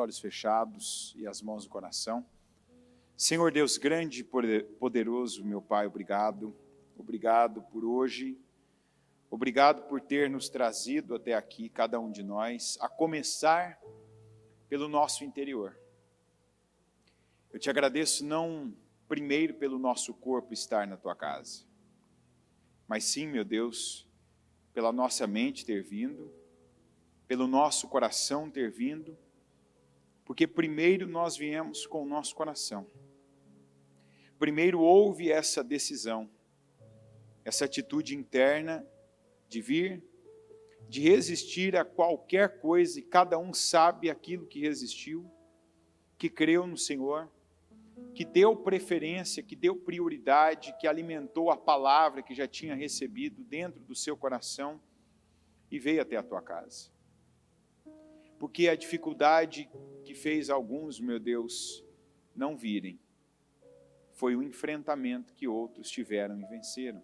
olhos fechados e as mãos no coração. Senhor Deus grande e poderoso, meu Pai, obrigado. Obrigado por hoje. Obrigado por ter nos trazido até aqui, cada um de nós, a começar pelo nosso interior. Eu te agradeço não primeiro pelo nosso corpo estar na tua casa, mas sim, meu Deus, pela nossa mente ter vindo, pelo nosso coração ter vindo, porque primeiro nós viemos com o nosso coração. Primeiro houve essa decisão, essa atitude interna de vir, de resistir a qualquer coisa, e cada um sabe aquilo que resistiu, que creu no Senhor, que deu preferência, que deu prioridade, que alimentou a palavra que já tinha recebido dentro do seu coração e veio até a tua casa. Porque a dificuldade que fez alguns, meu Deus, não virem, foi o enfrentamento que outros tiveram e venceram.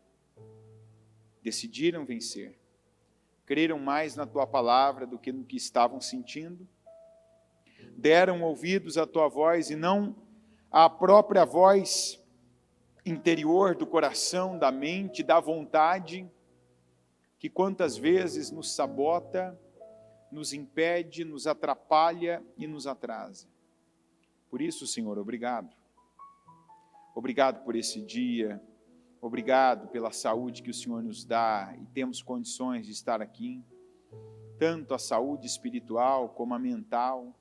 Decidiram vencer. Creram mais na tua palavra do que no que estavam sentindo. Deram ouvidos à tua voz e não à própria voz interior do coração, da mente, da vontade, que quantas vezes nos sabota, nos impede, nos atrapalha e nos atrasa. Por isso, Senhor, obrigado. Obrigado por esse dia. Obrigado pela saúde que o Senhor nos dá e temos condições de estar aqui. Tanto a saúde espiritual como a mental,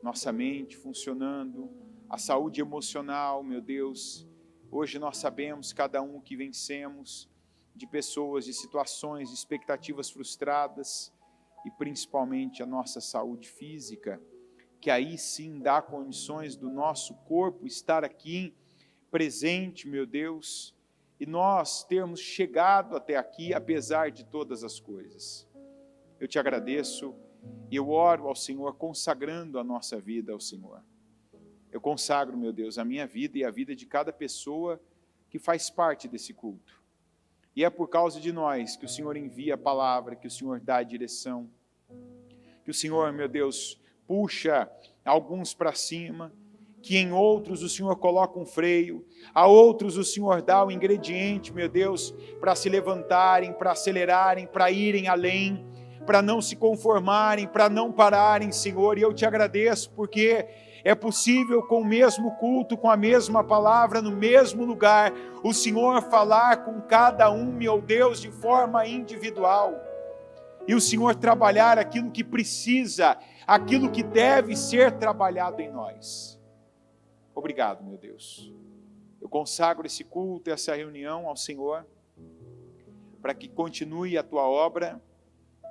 nossa mente funcionando, a saúde emocional, meu Deus. Hoje nós sabemos cada um que vencemos de pessoas, de situações, de expectativas frustradas, e principalmente a nossa saúde física, que aí sim dá condições do nosso corpo estar aqui presente, meu Deus, e nós termos chegado até aqui apesar de todas as coisas. Eu te agradeço e eu oro ao Senhor consagrando a nossa vida ao Senhor. Eu consagro, meu Deus, a minha vida e a vida de cada pessoa que faz parte desse culto. E é por causa de nós que o Senhor envia a palavra, que o Senhor dá a direção, que o Senhor, meu Deus, puxa alguns para cima, que em outros o Senhor coloca um freio, a outros o Senhor dá o ingrediente, meu Deus, para se levantarem, para acelerarem, para irem além, para não se conformarem, para não pararem, Senhor. E eu te agradeço porque é possível com o mesmo culto, com a mesma palavra, no mesmo lugar, o Senhor falar com cada um, meu Deus, de forma individual. E o Senhor trabalhar aquilo que precisa, aquilo que deve ser trabalhado em nós. Obrigado, meu Deus. Eu consagro esse culto, essa reunião ao Senhor, para que continue a tua obra,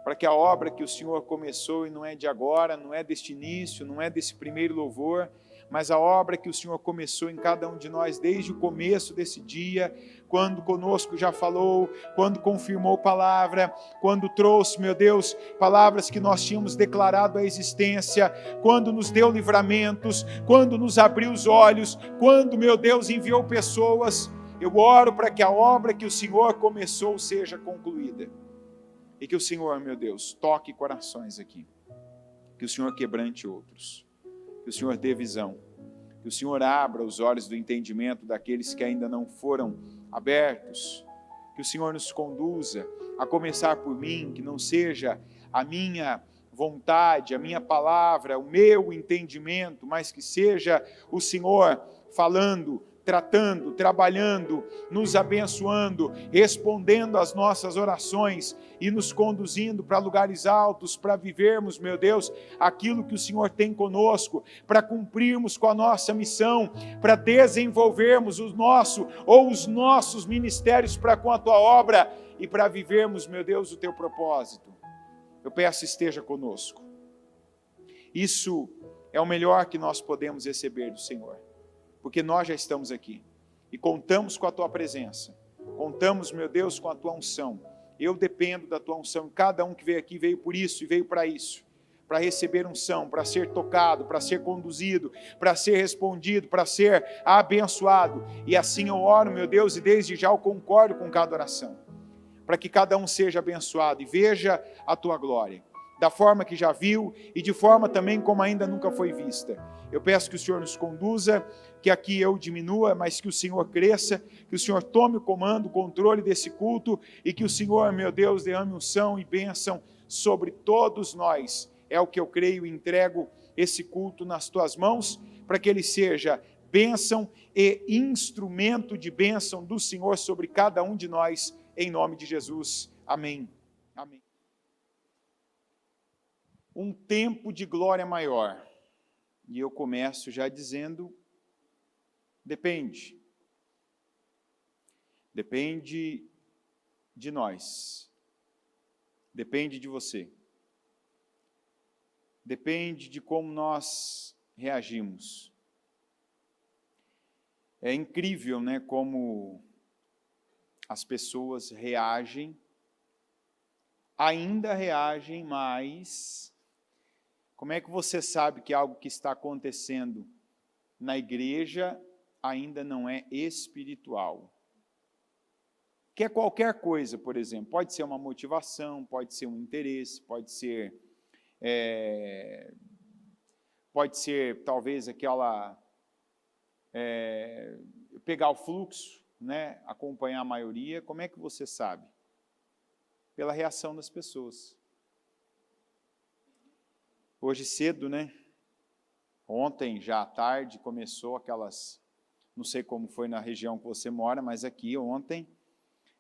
para que a obra que o Senhor começou, e não é de agora, não é deste início, não é desse primeiro louvor, mas a obra que o Senhor começou em cada um de nós desde o começo desse dia, quando conosco já falou, quando confirmou palavra, quando trouxe, meu Deus, palavras que nós tínhamos declarado à existência, quando nos deu livramentos, quando nos abriu os olhos, quando, meu Deus, enviou pessoas. Eu oro para que a obra que o Senhor começou seja concluída. E que o Senhor, meu Deus, toque corações aqui. Que o Senhor quebrante outros. Que o Senhor dê visão. Que o Senhor abra os olhos do entendimento daqueles que ainda não foram abertos. Que o Senhor nos conduza, a começar por mim, que não seja a minha vontade, a minha palavra, o meu entendimento, mas que seja o Senhor falando, tratando, trabalhando, nos abençoando, respondendo às nossas orações e nos conduzindo para lugares altos, para vivermos, meu Deus, aquilo que o Senhor tem conosco, para cumprirmos com a nossa missão, para desenvolvermos os nossos ministérios para com a tua obra e para vivermos, meu Deus, o teu propósito. Eu peço, esteja conosco. Isso é o melhor que nós podemos receber do Senhor. Porque nós já estamos aqui e contamos com a tua presença, contamos, meu Deus, com a tua unção. Eu dependo da tua unção, cada um que veio aqui veio por isso e veio para isso, para receber unção, para ser tocado, para ser conduzido, para ser respondido, para ser abençoado. E assim eu oro, meu Deus, e desde já eu concordo com cada oração, para que cada um seja abençoado e veja a tua glória. da forma que já viu e de forma também como ainda nunca foi vista. Eu peço que o Senhor nos conduza, que aqui eu diminua, mas que o Senhor cresça, que o Senhor tome o comando, o controle desse culto e que o Senhor, meu Deus, derrame unção e bênção sobre todos nós. É o que eu creio e entrego esse culto nas tuas mãos, para que ele seja bênção e instrumento de bênção do Senhor sobre cada um de nós, em nome de Jesus. Amém. Amém. Um tempo de glória maior. E eu começo já dizendo, depende. Depende de nós. Depende de você. Depende de como nós reagimos. É incrível, né, como as pessoas reagem, ainda reagem, mas como é que você sabe que algo que está acontecendo na igreja ainda não é espiritual? Que é qualquer coisa, por exemplo, pode ser uma motivação, pode ser um interesse, pode ser talvez aquela pegar o fluxo, né, acompanhar a maioria. Como é que você sabe? Pela reação das pessoas. Hoje cedo, né? Ontem, já à tarde, começou aquelas, não sei como foi na região que você mora, mas aqui ontem,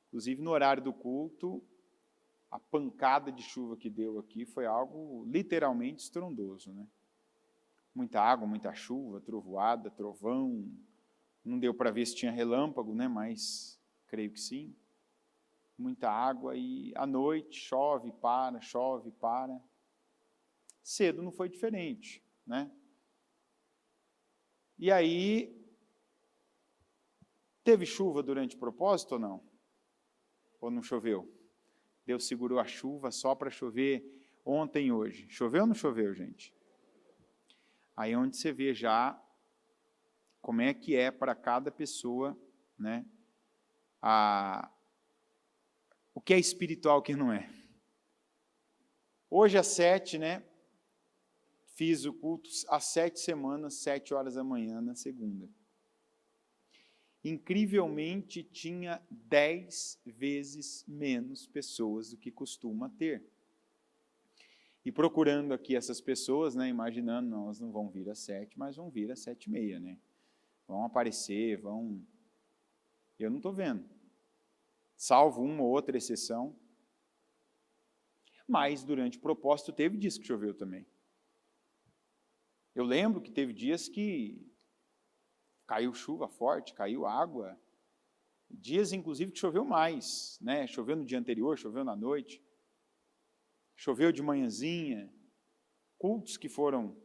inclusive no horário do culto, a pancada de chuva que deu aqui foi algo literalmente estrondoso, né? Muita água, muita chuva, trovoada, trovão. Não deu para ver se tinha relâmpago, né? Mas creio que sim. Muita água e à noite chove, para. Cedo não foi diferente, né? E aí, teve chuva durante o propósito ou não? Ou não choveu? Deus segurou a chuva só para chover ontem e hoje. Choveu ou não choveu, gente? Aí é onde você vê já como é que é para cada pessoa, né? O que é espiritual, o que não é. Hoje às 7, né? Fiz o culto às 7 semanas, 7 horas da manhã, na segunda. Incrivelmente, tinha 10 vezes menos pessoas do que costuma ter. E procurando aqui essas pessoas, né, imaginando, não, elas não vão vir às 7, mas vão vir às 7h30, né? Vão aparecer, vão... Eu não estou vendo. Salvo uma ou outra exceção. Mas, durante o propósito, teve dias que choveu também. Eu lembro que teve dias que caiu chuva forte, caiu água. Dias, inclusive, que choveu mais, né? Choveu no dia anterior, choveu na noite. Choveu de manhãzinha. Cultos que foram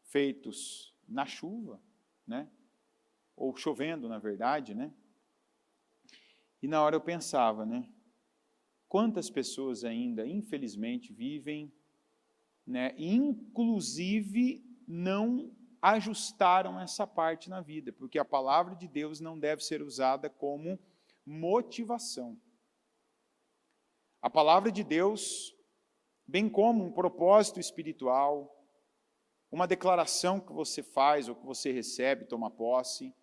feitos na chuva, né? Ou chovendo, na verdade, né? E na hora eu pensava, né? Quantas pessoas ainda, infelizmente, vivem, né? Inclusive, não ajustaram essa parte na vida, porque a palavra de Deus não deve ser usada como motivação. A palavra de Deus, bem como um propósito espiritual, uma declaração que você faz ou que você recebe, toma posse,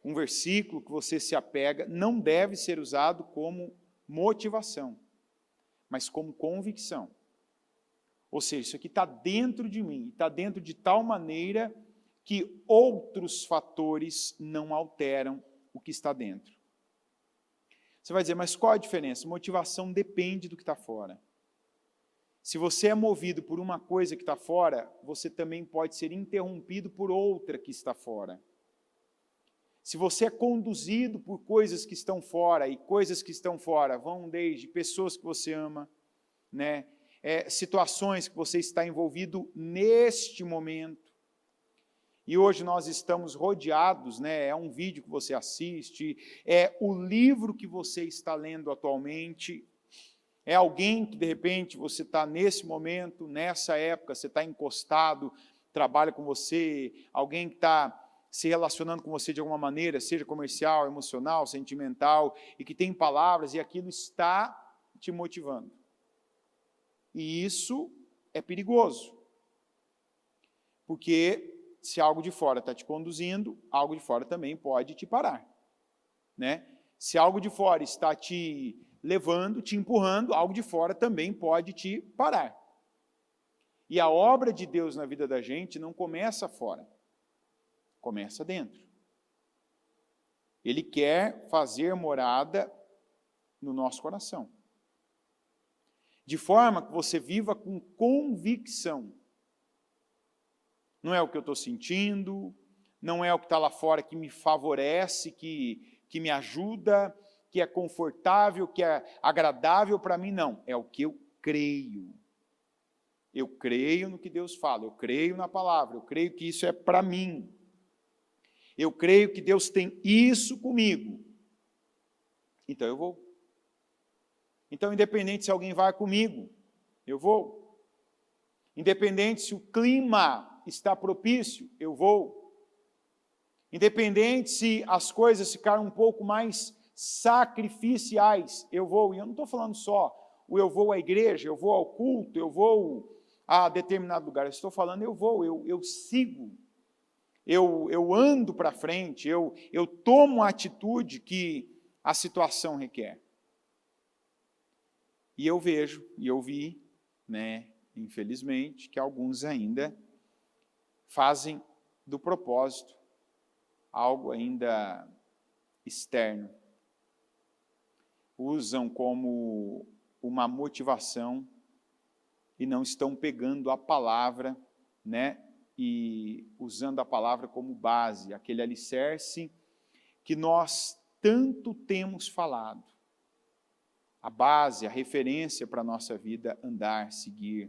um versículo que você se apega, não deve ser usado como motivação, mas como convicção. Ou seja, isso aqui está dentro de mim, está dentro de tal maneira que outros fatores não alteram o que está dentro. Você vai dizer, mas qual a diferença? Motivação depende do que está fora. Se você é movido por uma coisa que está fora, você também pode ser interrompido por outra que está fora. Se você é conduzido por coisas que estão fora, e coisas que estão fora vão desde pessoas que você ama, né? Situações que você está envolvido neste momento. E hoje nós estamos rodeados, né? É um vídeo que você assiste, é o livro que você está lendo atualmente, é alguém que de repente você está nesse momento, nessa época, você está encostado, trabalha com você, alguém que está se relacionando com você de alguma maneira, seja comercial, emocional, sentimental, e que tem palavras, e aquilo está te motivando. E isso é perigoso. Porque se algo de fora está te conduzindo, algo de fora também pode te parar, né? Se algo de fora está te levando, te empurrando, algo de fora também pode te parar. E a obra de Deus na vida da gente não começa fora, começa dentro. Ele quer fazer morada no nosso coração, de forma que você viva com convicção. Não é o que eu estou sentindo, não é o que está lá fora que me favorece, que me ajuda, que é confortável, que é agradável para mim, não. É o que eu creio. Eu creio no que Deus fala, eu creio na palavra, eu creio que isso é para mim. Eu creio que Deus tem isso comigo. Então eu vou. Então, independente se alguém vai comigo, eu vou. Independente se o clima está propício, eu vou. Independente se as coisas ficaram um pouco mais sacrificiais, eu vou. E eu não estou falando só o eu vou à igreja, eu vou ao culto, eu vou a determinado lugar. Eu estou falando eu vou, eu sigo. Eu ando para frente, eu tomo a atitude que a situação requer. E eu vejo, e eu vi, né, infelizmente, que alguns ainda fazem do propósito algo ainda externo. Usam como uma motivação e não estão pegando a palavra, né, e usando a palavra como base, aquele alicerce que nós tanto temos falado. A base, a referência para a nossa vida andar, seguir,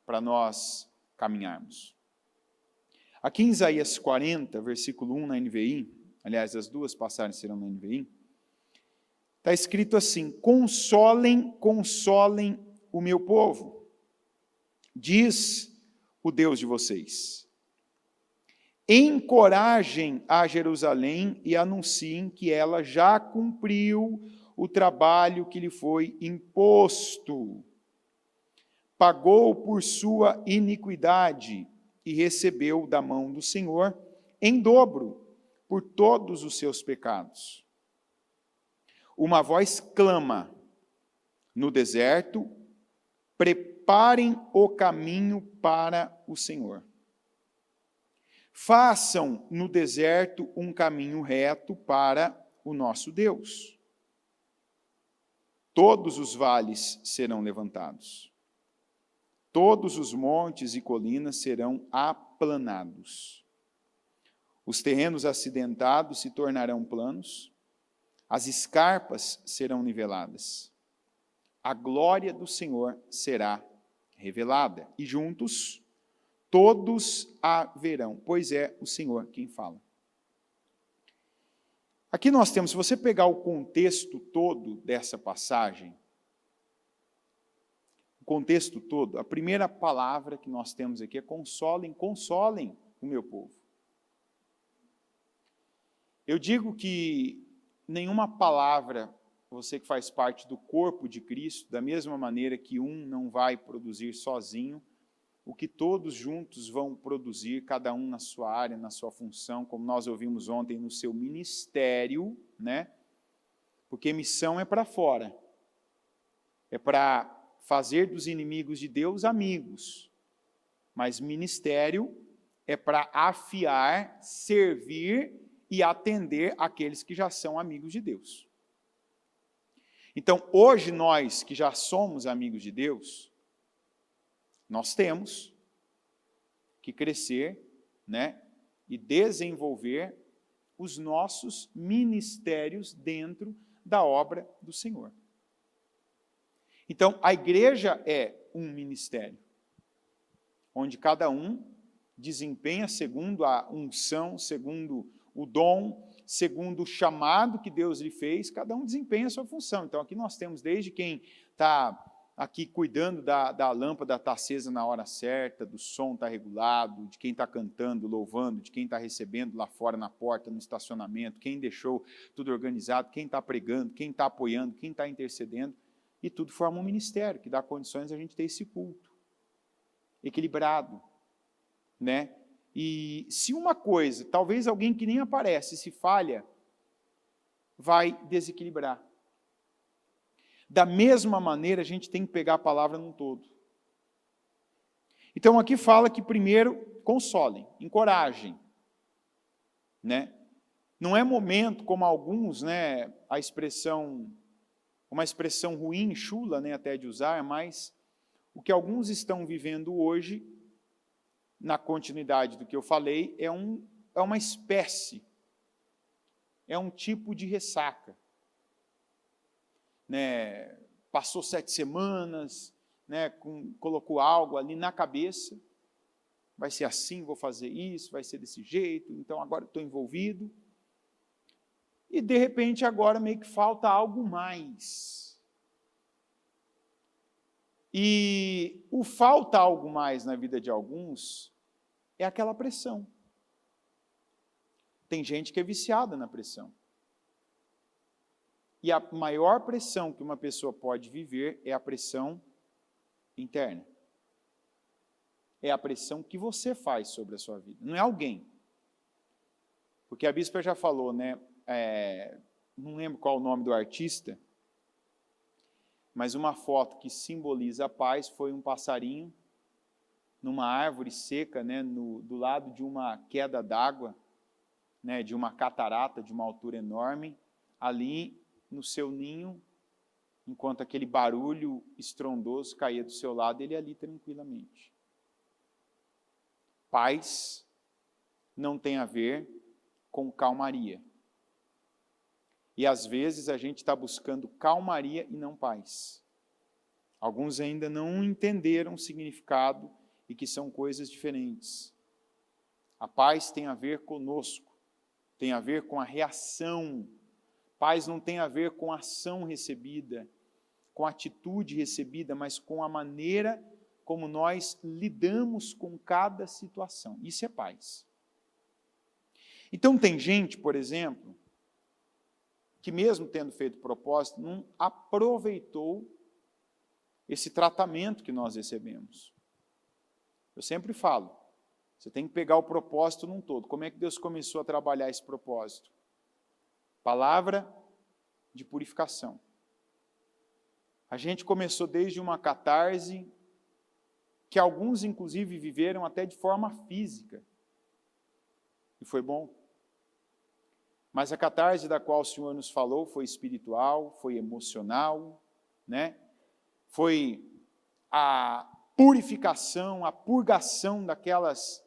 para nós caminharmos. Aqui em Isaías 40, versículo 1 na NVI, aliás, as duas passagens serão na NVI, está escrito assim: consolem, consolem o meu povo, diz o Deus de vocês. Encorajem a Jerusalém e anunciem que ela já cumpriu o trabalho que lhe foi imposto. Pagou por sua iniquidade e recebeu da mão do Senhor em dobro por todos os seus pecados. Uma voz clama no deserto: preparem o caminho para o Senhor. Façam no deserto um caminho reto para o nosso Deus. Todos os vales serão levantados. Todos os montes e colinas serão aplanados. Os terrenos acidentados se tornarão planos. As escarpas serão niveladas. A glória do Senhor será revelada. E juntos todos a verão, pois é o Senhor quem fala. Aqui nós temos, se você pegar o contexto todo dessa passagem, o contexto todo, a primeira palavra que nós temos aqui é consolem, consolem o meu povo. Eu digo que nenhuma palavra, você que faz parte do corpo de Cristo, da mesma maneira que um não vai produzir sozinho, o que todos juntos vão produzir, cada um na sua área, na sua função, como nós ouvimos ontem, no seu ministério, né? Porque missão é para fora, é para fazer dos inimigos de Deus amigos, mas ministério é para afiar, servir e atender aqueles que já são amigos de Deus. Então, hoje nós que já somos amigos de Deus, nós temos que crescer, né, e desenvolver os nossos ministérios dentro da obra do Senhor. Então, a igreja é um ministério, onde cada um desempenha segundo a unção, segundo o dom, segundo o chamado que Deus lhe fez, cada um desempenha a sua função. Então, aqui nós temos desde quem está aqui cuidando da lâmpada estar acesa na hora certa, do som estar regulado, de quem está cantando, louvando, de quem está recebendo lá fora na porta, no estacionamento, quem deixou tudo organizado, quem está pregando, quem está apoiando, quem está intercedendo. E tudo forma um ministério, que dá condições a gente ter esse culto equilibrado, né? E se uma coisa, talvez alguém que nem aparece, se falha, vai desequilibrar. Da mesma maneira, a gente tem que pegar a palavra num todo. Então, aqui fala que primeiro consolem, encorajem, né? Não é momento, como alguns, né, uma expressão ruim, chula, né, até de usar, mas o que alguns estão vivendo hoje, na continuidade do que eu falei, é uma espécie, é um tipo de ressaca. Né? Passou 7 semanas, né, colocou algo ali na cabeça, vai ser assim, vou fazer isso, vai ser desse jeito, então agora estou envolvido. E de repente agora meio que falta algo mais. E o falta algo mais na vida de alguns é aquela pressão. Tem gente que é viciada na pressão. E a maior pressão que uma pessoa pode viver é a pressão interna. É a pressão que você faz sobre a sua vida, não é alguém. Porque a bispa já falou, né? Não lembro qual o nome do artista, mas uma foto que simboliza a paz foi um passarinho numa árvore seca, né, do lado de uma queda d'água, né, de uma catarata de uma altura enorme, ali no seu ninho, enquanto aquele barulho estrondoso caía do seu lado, ele ali tranquilamente. Paz não tem a ver com calmaria. E às vezes a gente está buscando calmaria e não paz. Alguns ainda não entenderam o significado e que são coisas diferentes. A paz tem a ver conosco, tem a ver com a reação. Paz não tem a ver com a ação recebida, com a atitude recebida, mas com a maneira como nós lidamos com cada situação. Isso é paz. Então tem gente, por exemplo, que mesmo tendo feito propósito, não aproveitou esse tratamento que nós recebemos. Eu sempre falo, você tem que pegar o propósito num todo. Como é que Deus começou a trabalhar esse propósito? Palavra de purificação. A gente começou desde uma catarse, que alguns inclusive viveram até de forma física. E foi bom. Mas a catarse da qual o Senhor nos falou foi espiritual, foi emocional, né? Foi a purificação, a purgação daquelas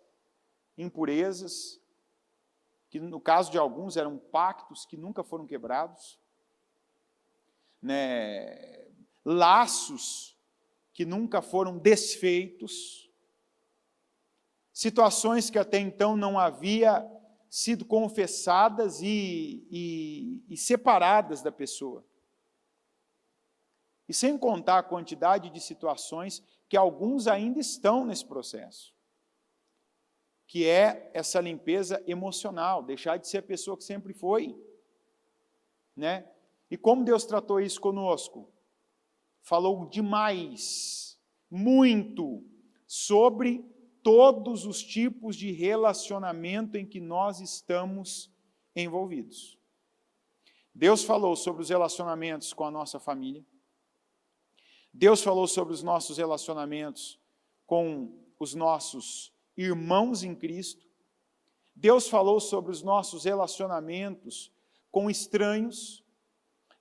impurezas, que no caso de alguns eram pactos que nunca foram quebrados, né? Laços que nunca foram desfeitos, situações que até então não havia sido confessadas e separadas da pessoa. E sem contar a quantidade de situações que alguns ainda estão nesse processo, que é essa limpeza emocional, deixar de ser a pessoa que sempre foi, né? E como Deus tratou isso conosco? Falou demais, muito, sobre todos os tipos de relacionamento em que nós estamos envolvidos. Deus falou sobre os relacionamentos com a nossa família. Deus falou sobre os nossos relacionamentos com os nossos irmãos em Cristo. Deus falou sobre os nossos relacionamentos com estranhos.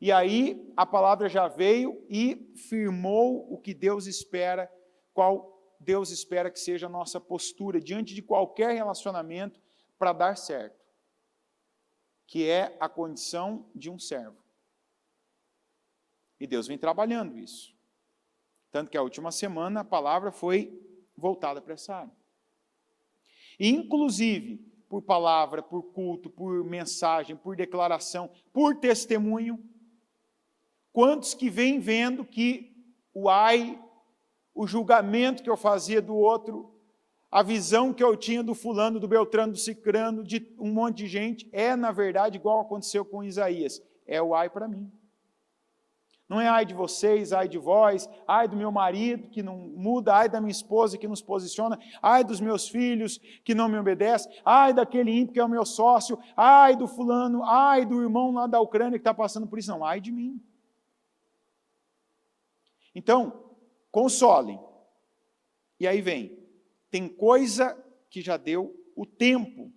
E aí a palavra já veio e firmou o que Deus espera, qual Deus espera que seja a nossa postura diante de qualquer relacionamento para dar certo, que é a condição de um servo. E Deus vem trabalhando isso. Tanto que a última semana a palavra foi voltada para essa área. E, inclusive, por palavra, por culto, por mensagem, por declaração, por testemunho, quantos que vêm vendo que o julgamento que eu fazia do outro, a visão que eu tinha do fulano, do Beltrano, do Cicrano, de um monte de gente, é, na verdade, igual aconteceu com Isaías. É o ai para mim. Não é ai de vocês, ai de vós, ai do meu marido que não muda, ai da minha esposa que não se posiciona, ai dos meus filhos que não me obedecem, ai daquele ímpio que é o meu sócio, ai do fulano, ai do irmão lá da Ucrânia que está passando por isso. Não, ai de mim. Então, consolem. E aí vem, tem coisa que já deu o tempo.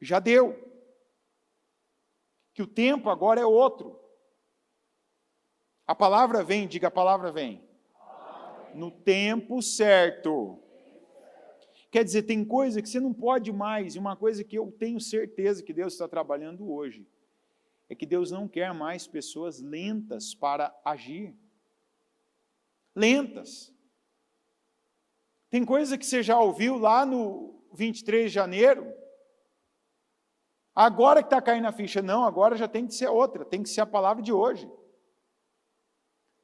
Já deu. Que o tempo agora é outro. A palavra vem, diga a palavra vem. No tempo certo. Quer dizer, tem coisa que você não pode mais, e uma coisa que eu tenho certeza que Deus está trabalhando hoje, é que Deus não quer mais pessoas lentas para agir. Lentas. Tem coisa que você já ouviu lá no 23 de janeiro, agora que está caindo a ficha, não, agora já tem que ser outra, tem que ser a palavra de hoje.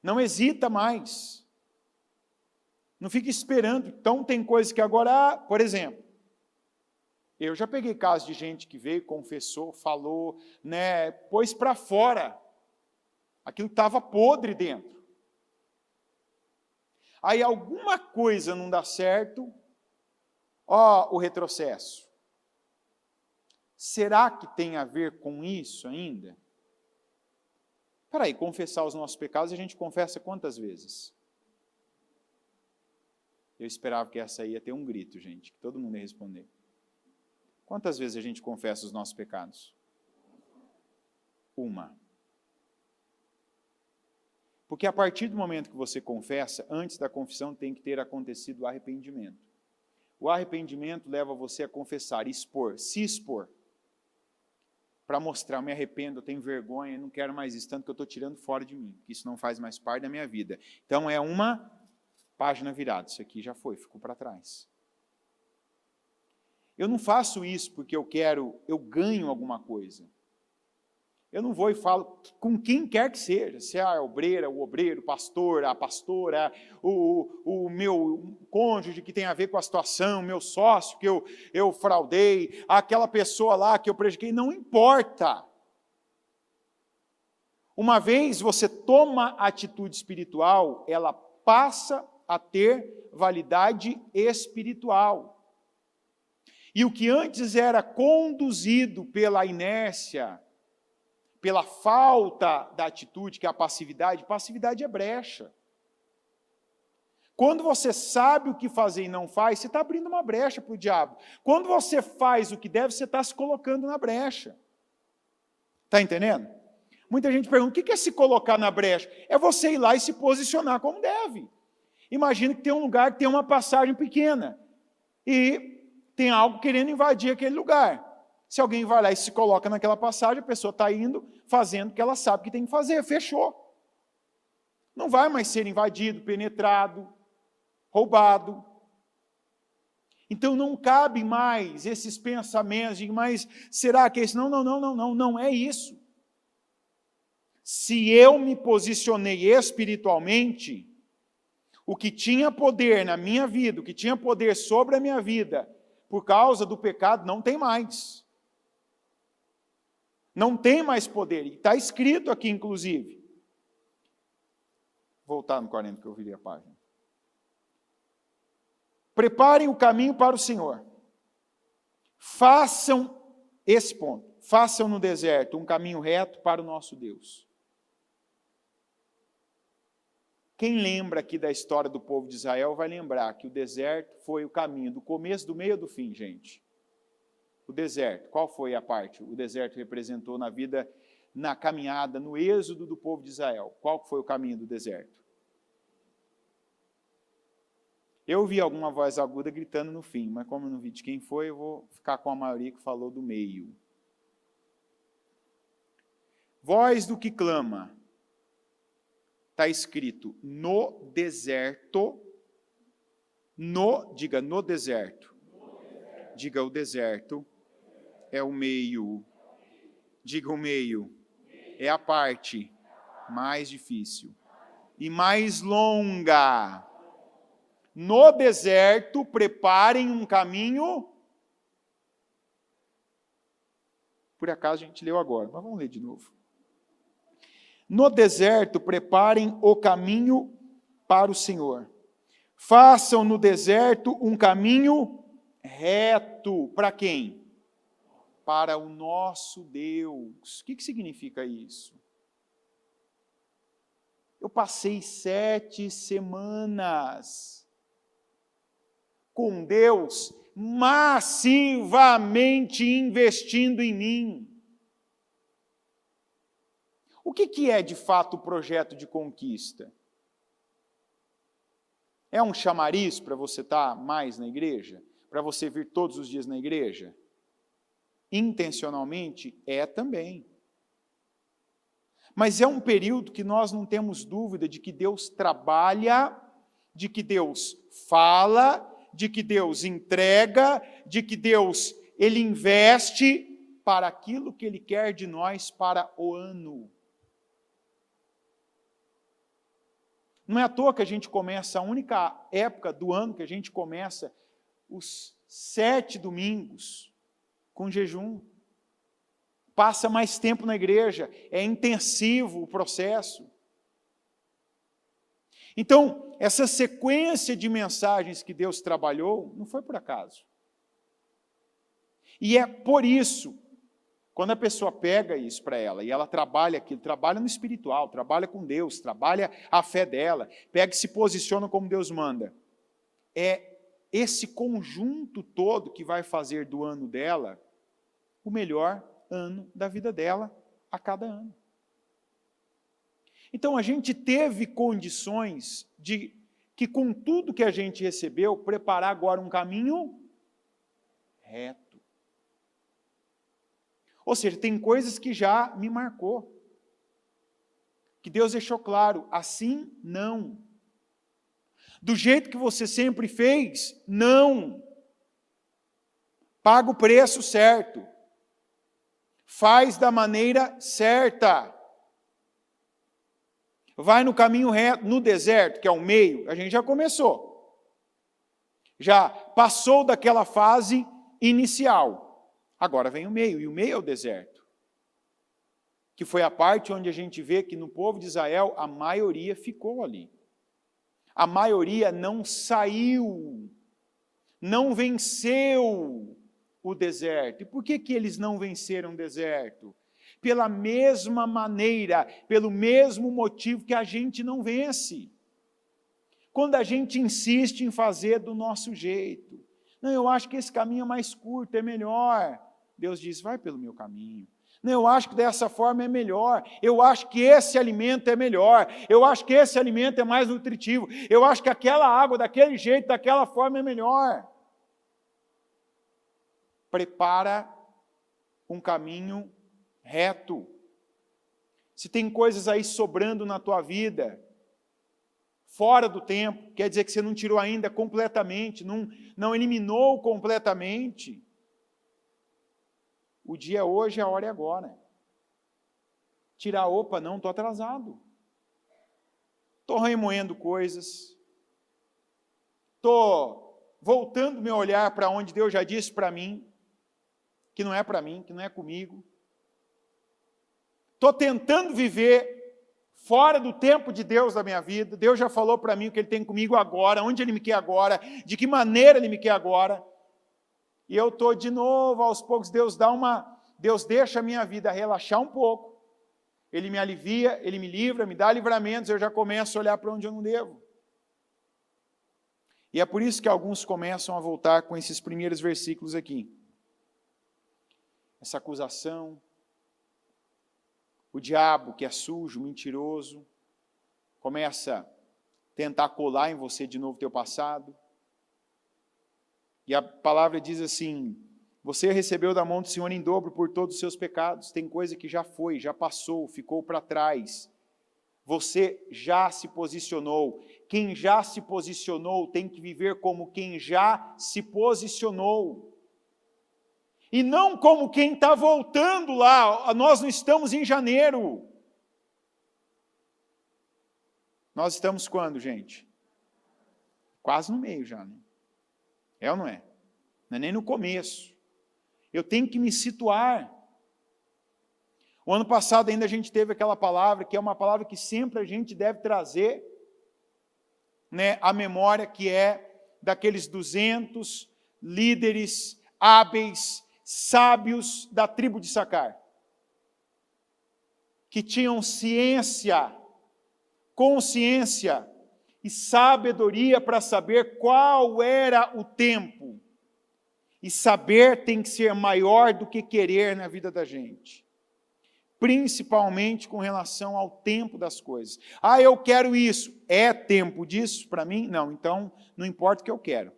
Não hesita mais. Não fica esperando. Então tem coisas que agora, por exemplo, eu já peguei casos de gente que veio, confessou, falou, né, pôs para fora aquilo que estava podre dentro. Aí alguma coisa não dá certo, ó, o retrocesso. Será que tem a ver com isso ainda? Espera aí, confessar os nossos pecados, a gente confessa quantas vezes? Eu esperava que essa aí ia ter um grito, gente, que todo mundo ia responder. Quantas vezes a gente confessa os nossos pecados? Uma. Porque a partir do momento que você confessa, antes da confissão tem que ter acontecido o arrependimento. O arrependimento leva você a confessar, expor, se expor. Para mostrar, me arrependo, eu tenho vergonha, eu não quero mais isso, tanto que eu estou tirando fora de mim, que isso não faz mais parte da minha vida. Então é uma página virada, isso aqui já foi, ficou para trás. Eu não faço isso porque eu ganho alguma coisa. Eu não vou e falo com quem quer que seja, se é a obreira, o obreiro, o pastor, a pastora, o meu cônjuge que tem a ver com a situação, meu sócio que eu fraudei, aquela pessoa lá que eu prejudiquei, não importa. Uma vez você toma atitude espiritual, ela passa a ter validade espiritual. E o que antes era conduzido pela inércia, pela falta da atitude, que é a passividade é brecha. Quando você sabe o que fazer e não faz, você está abrindo uma brecha para o diabo. Quando você faz o que deve, você está se colocando na brecha. Está entendendo? Muita gente pergunta, o que é se colocar na brecha? É você ir lá e se posicionar como deve. Imagina que tem um lugar que tem uma passagem pequena e tem algo querendo invadir aquele lugar. Se alguém vai lá e se coloca naquela passagem, a pessoa está indo, fazendo o que ela sabe que tem que fazer, fechou. Não vai mais ser invadido, penetrado, roubado. Então não cabe mais esses pensamentos de, mas será que é isso? Não é isso. Se eu me posicionei espiritualmente, o que tinha poder na minha vida, o que tinha poder sobre a minha vida, por causa do pecado, não tem mais. Não tem mais poder. E está escrito aqui, inclusive. Voltar no 40 que eu virei a página. Preparem o caminho para o Senhor. Façam esse ponto. Façam no deserto um caminho reto para o nosso Deus. Quem lembra aqui da história do povo de Israel vai lembrar que o deserto foi o caminho do começo, do meio e do fim, gente. O deserto, qual foi a parte? O deserto representou na vida, na caminhada, no êxodo do povo de Israel. Qual foi o caminho do deserto? Eu ouvi alguma voz aguda gritando no fim, mas como eu não vi de quem foi, eu vou ficar com a maioria que falou do meio. Voz do que clama. Está escrito no deserto, diga no deserto. Diga o deserto. É o meio. Diga o meio. É a parte mais difícil e mais longa. No deserto, preparem um caminho. Por acaso a gente leu agora, mas vamos ler de novo. No deserto, preparem o caminho para o Senhor. Façam no deserto um caminho reto. Para quem? Para o nosso Deus. O que significa isso? Eu passei 7 semanas com Deus massivamente investindo em mim. O que é de fato o projeto de conquista? É um chamariz para você estar mais na igreja? Para você vir todos os dias na igreja? Intencionalmente, é também. Mas é um período que nós não temos dúvida de que Deus trabalha, de que Deus fala, de que Deus entrega, de que Deus, Ele investe para aquilo que Ele quer de nós para o ano. Não é à toa que a gente começa, a única época do ano que a gente começa os 7 domingos com jejum. Passa mais tempo na igreja, é intensivo o processo. Então, essa sequência de mensagens que Deus trabalhou, não foi por acaso. E é por isso, quando a pessoa pega isso para ela, e ela trabalha aquilo, trabalha no espiritual, trabalha com Deus, trabalha a fé dela, pega e se posiciona como Deus manda. É esse conjunto todo que vai fazer do ano dela o melhor ano da vida dela a cada ano. Então a gente teve condições de que com tudo que a gente recebeu, preparar agora um caminho reto. Ou seja, tem coisas que já me marcou, que Deus deixou claro, assim não. Do jeito que você sempre fez, não. Paga o preço certo. Faz da maneira certa. Vai no caminho reto, no deserto, que é o meio, a gente já começou. Já passou daquela fase inicial. Agora vem o meio, e o meio é o deserto. Que foi a parte onde a gente vê que no povo de Israel, a maioria ficou ali. A maioria não saiu, não venceu o deserto. E por que eles não venceram o deserto? Pela mesma maneira, pelo mesmo motivo que a gente não vence. Quando a gente insiste em fazer do nosso jeito. Não, eu acho que esse caminho é mais curto, é melhor. Deus diz, vai pelo meu caminho. Não, eu acho que dessa forma é melhor. Eu acho que esse alimento é melhor. Eu acho que esse alimento é mais nutritivo. Eu acho que aquela água, daquele jeito, daquela forma é melhor. Prepara um caminho reto. Se tem coisas aí sobrando na tua vida, fora do tempo, quer dizer que você não tirou ainda completamente, não eliminou completamente. O dia é hoje, a hora é agora. Tirar, opa, não, estou atrasado. Estou remoendo coisas. Estou voltando meu olhar para onde Deus já disse para mim, que não é para mim, que não é comigo. Estou tentando viver fora do tempo de Deus da minha vida. Deus já falou para mim o que Ele tem comigo agora, onde Ele me quer agora, de que maneira Ele me quer agora. E eu estou de novo, aos poucos, Deus deixa a minha vida relaxar um pouco. Ele me alivia, Ele me livra, me dá livramentos, eu já começo a olhar para onde eu não devo. E é por isso que alguns começam a voltar com esses primeiros versículos aqui. Essa acusação, o diabo que é sujo, mentiroso, começa a tentar colar em você de novo teu passado. E a palavra diz assim, você recebeu da mão do Senhor em dobro por todos os seus pecados. Tem coisa que já foi, já passou, ficou para trás. Você já se posicionou. Quem já se posicionou tem que viver como quem já se posicionou. E não como quem está voltando lá. Nós não estamos em janeiro. Nós estamos quando, gente? Quase no meio já, né? É ou não é? Não é nem no começo. Eu tenho que me situar. O ano passado ainda a gente teve aquela palavra, que é uma palavra que sempre a gente deve trazer, né, à memória, que é daqueles 200 líderes hábeis, sábios da tribo de Issacar, que tinham ciência, consciência e sabedoria para saber qual era o tempo. E saber tem que ser maior do que querer na vida da gente. Principalmente com relação ao tempo das coisas. Ah, eu quero isso. É tempo disso para mim? Não, então não importa o que eu quero.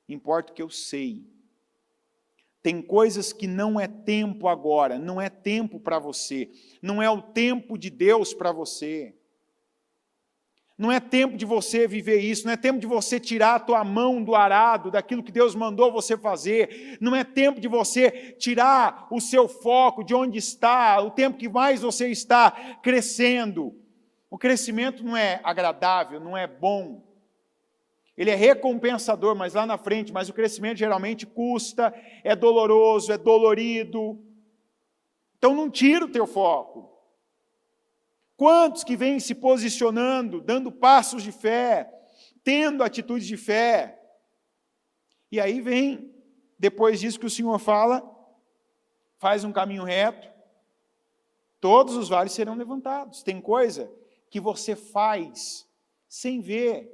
Importa o que eu sei. Tem coisas que não é tempo agora, não é tempo para você. Não é o tempo de Deus para você. Não é tempo de você viver isso, não é tempo de você tirar a tua mão do arado, daquilo que Deus mandou você fazer, não é tempo de você tirar o seu foco de onde está, o tempo que mais você está crescendo. O crescimento não é agradável, não é bom, ele é recompensador, mas lá na frente, mas o crescimento geralmente custa, é doloroso, é dolorido. Então não tira o teu foco. Quantos que vêm se posicionando, dando passos de fé, tendo atitudes de fé. E aí vem, depois disso que o Senhor fala, faz um caminho reto, todos os vales serão levantados. Tem coisa que você faz sem ver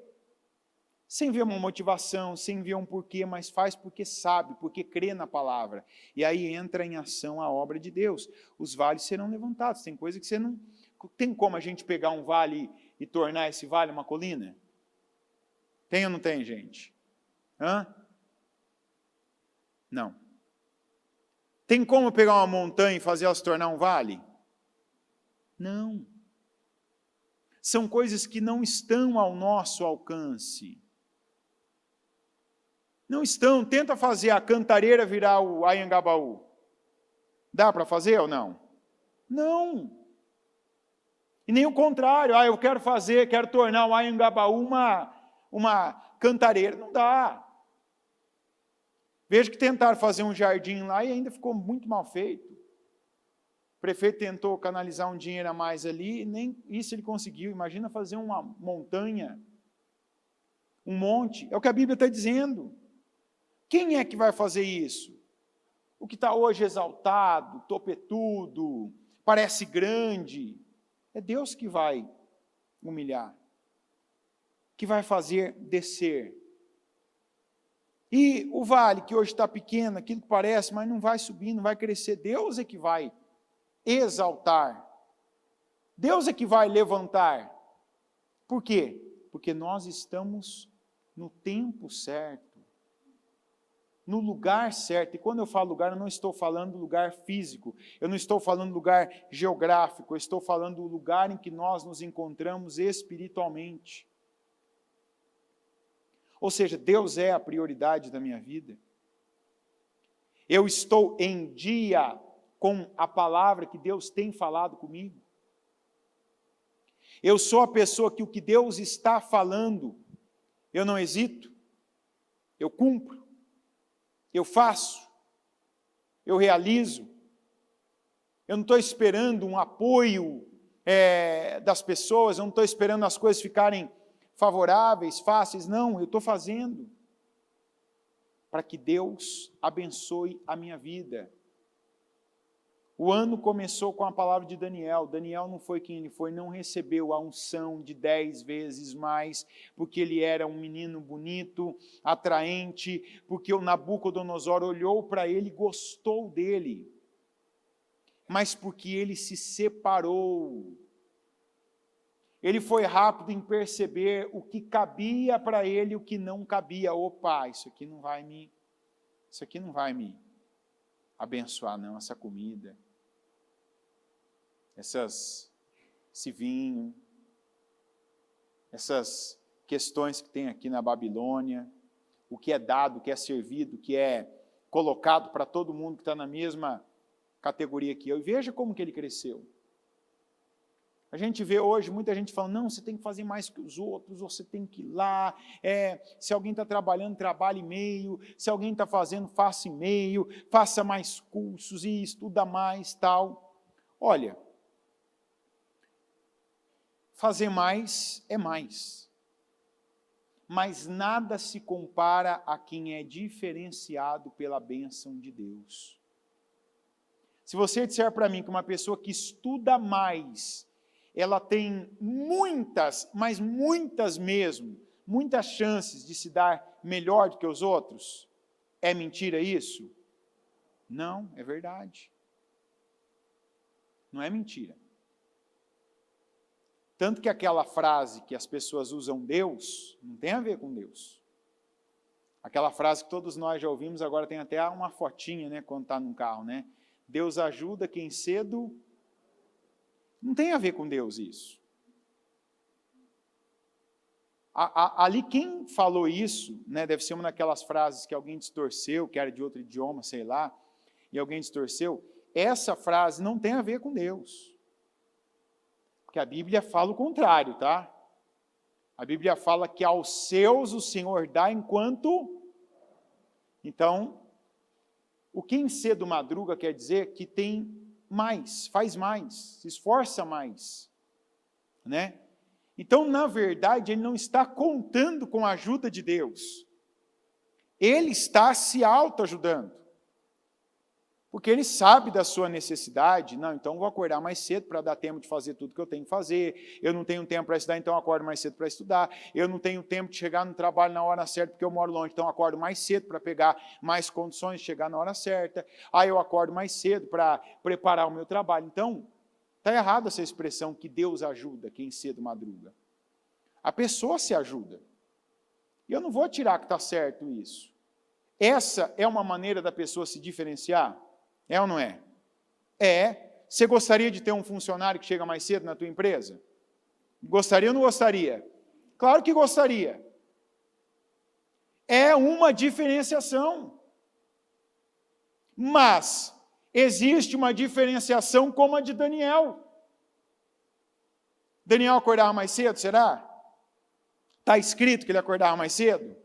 uma motivação, sem ver um porquê, mas faz porque sabe, porque crê na palavra. E aí entra em ação a obra de Deus. Os vales serão levantados. Tem coisa que você não... Tem como a gente pegar um vale e tornar esse vale uma colina? Tem ou não tem, gente? Hã? Não. Tem como pegar uma montanha e fazer ela se tornar um vale? Não. São coisas que não estão ao nosso alcance. Não estão. Tenta fazer a Cantareira virar o Anhangabaú. Dá para fazer ou não? Não. E nem o contrário, eu quero tornar o Anhangabaú uma cantareira. Não dá. Veja que tentaram fazer um jardim lá e ainda ficou muito mal feito. O prefeito tentou canalizar um dinheiro a mais ali, e nem isso ele conseguiu. Imagina fazer uma montanha, um monte. É o que a Bíblia está dizendo. Quem é que vai fazer isso? O que está hoje exaltado, topetudo, parece grande... É Deus que vai humilhar, que vai fazer descer. E o vale, que hoje está pequeno, aquilo que parece, mas não vai subir, não vai crescer, Deus é que vai exaltar. Deus é que vai levantar. Por quê? Porque nós estamos no tempo certo, no lugar certo. E quando eu falo lugar, eu não estou falando lugar físico, eu não estou falando lugar geográfico, eu estou falando do lugar em que nós nos encontramos espiritualmente. Ou seja, Deus é a prioridade da minha vida. Eu estou em dia com a palavra que Deus tem falado comigo. Eu sou a pessoa que o que Deus está falando, eu não hesito, eu cumpro. Eu faço, eu realizo, eu não estou esperando um apoio das pessoas, eu não estou esperando as coisas ficarem favoráveis, fáceis, não, eu estou fazendo para que Deus abençoe a minha vida. O ano começou com a palavra de Daniel. Daniel não foi quem ele foi, não recebeu a unção de 10 vezes mais, porque ele era um menino bonito, atraente, porque o Nabucodonosor olhou para ele e gostou dele, mas porque ele se separou. Ele foi rápido em perceber o que cabia para ele e o que não cabia. Opa, isso aqui não vai me abençoar não, essa comida. Esse vinho, essas questões que tem aqui na Babilônia, o que é dado, o que é servido, o que é colocado para todo mundo que está na mesma categoria que eu. E veja como que ele cresceu. A gente vê hoje muita gente falando, não, você tem que fazer mais que os outros, você tem que ir lá, se alguém está trabalhando, trabalhe meio, se alguém está fazendo, faça meio, faça mais cursos e estuda mais, tal. Olha, fazer mais é mais. Mas nada se compara a quem é diferenciado pela bênção de Deus. Se você disser para mim que uma pessoa que estuda mais, ela tem muitas, mas muitas mesmo, muitas chances de se dar melhor do que os outros, é mentira isso? Não, é verdade. Não é mentira. Tanto que aquela frase que as pessoas usam Deus, não tem a ver com Deus. Aquela frase que todos nós já ouvimos, agora tem até uma fotinha, né, quando está num carro, né? Deus ajuda quem cedo... Não tem a ver com Deus isso. Ali quem falou isso, né, deve ser uma daquelas frases que alguém distorceu, que era de outro idioma, sei lá, e alguém distorceu. Essa frase não tem a ver com Deus. Porque a Bíblia fala o contrário, tá? A Bíblia fala que aos seus o Senhor dá enquanto... Então, o quem cedo madruga quer dizer que tem mais, faz mais, se esforça mais, né? Então, na verdade, ele não está contando com a ajuda de Deus. Ele está se autoajudando. Porque ele sabe da sua necessidade. Não, então vou acordar mais cedo para dar tempo de fazer tudo que eu tenho que fazer. Eu não tenho tempo para estudar, então eu acordo mais cedo para estudar. Eu não tenho tempo de chegar no trabalho na hora certa, porque eu moro longe, então eu acordo mais cedo para pegar mais condições de chegar na hora certa. Aí eu acordo mais cedo para preparar o meu trabalho. Então, está errada essa expressão que Deus ajuda quem cedo madruga. A pessoa se ajuda. E eu não vou tirar que está certo isso. Essa é uma maneira da pessoa se diferenciar? É ou não é? É. Você gostaria de ter um funcionário que chega mais cedo na tua empresa? Gostaria ou não gostaria? Claro que gostaria. É uma diferenciação. Mas existe uma diferenciação como a de Daniel. Daniel acordava mais cedo, será? Está escrito que ele acordava mais cedo?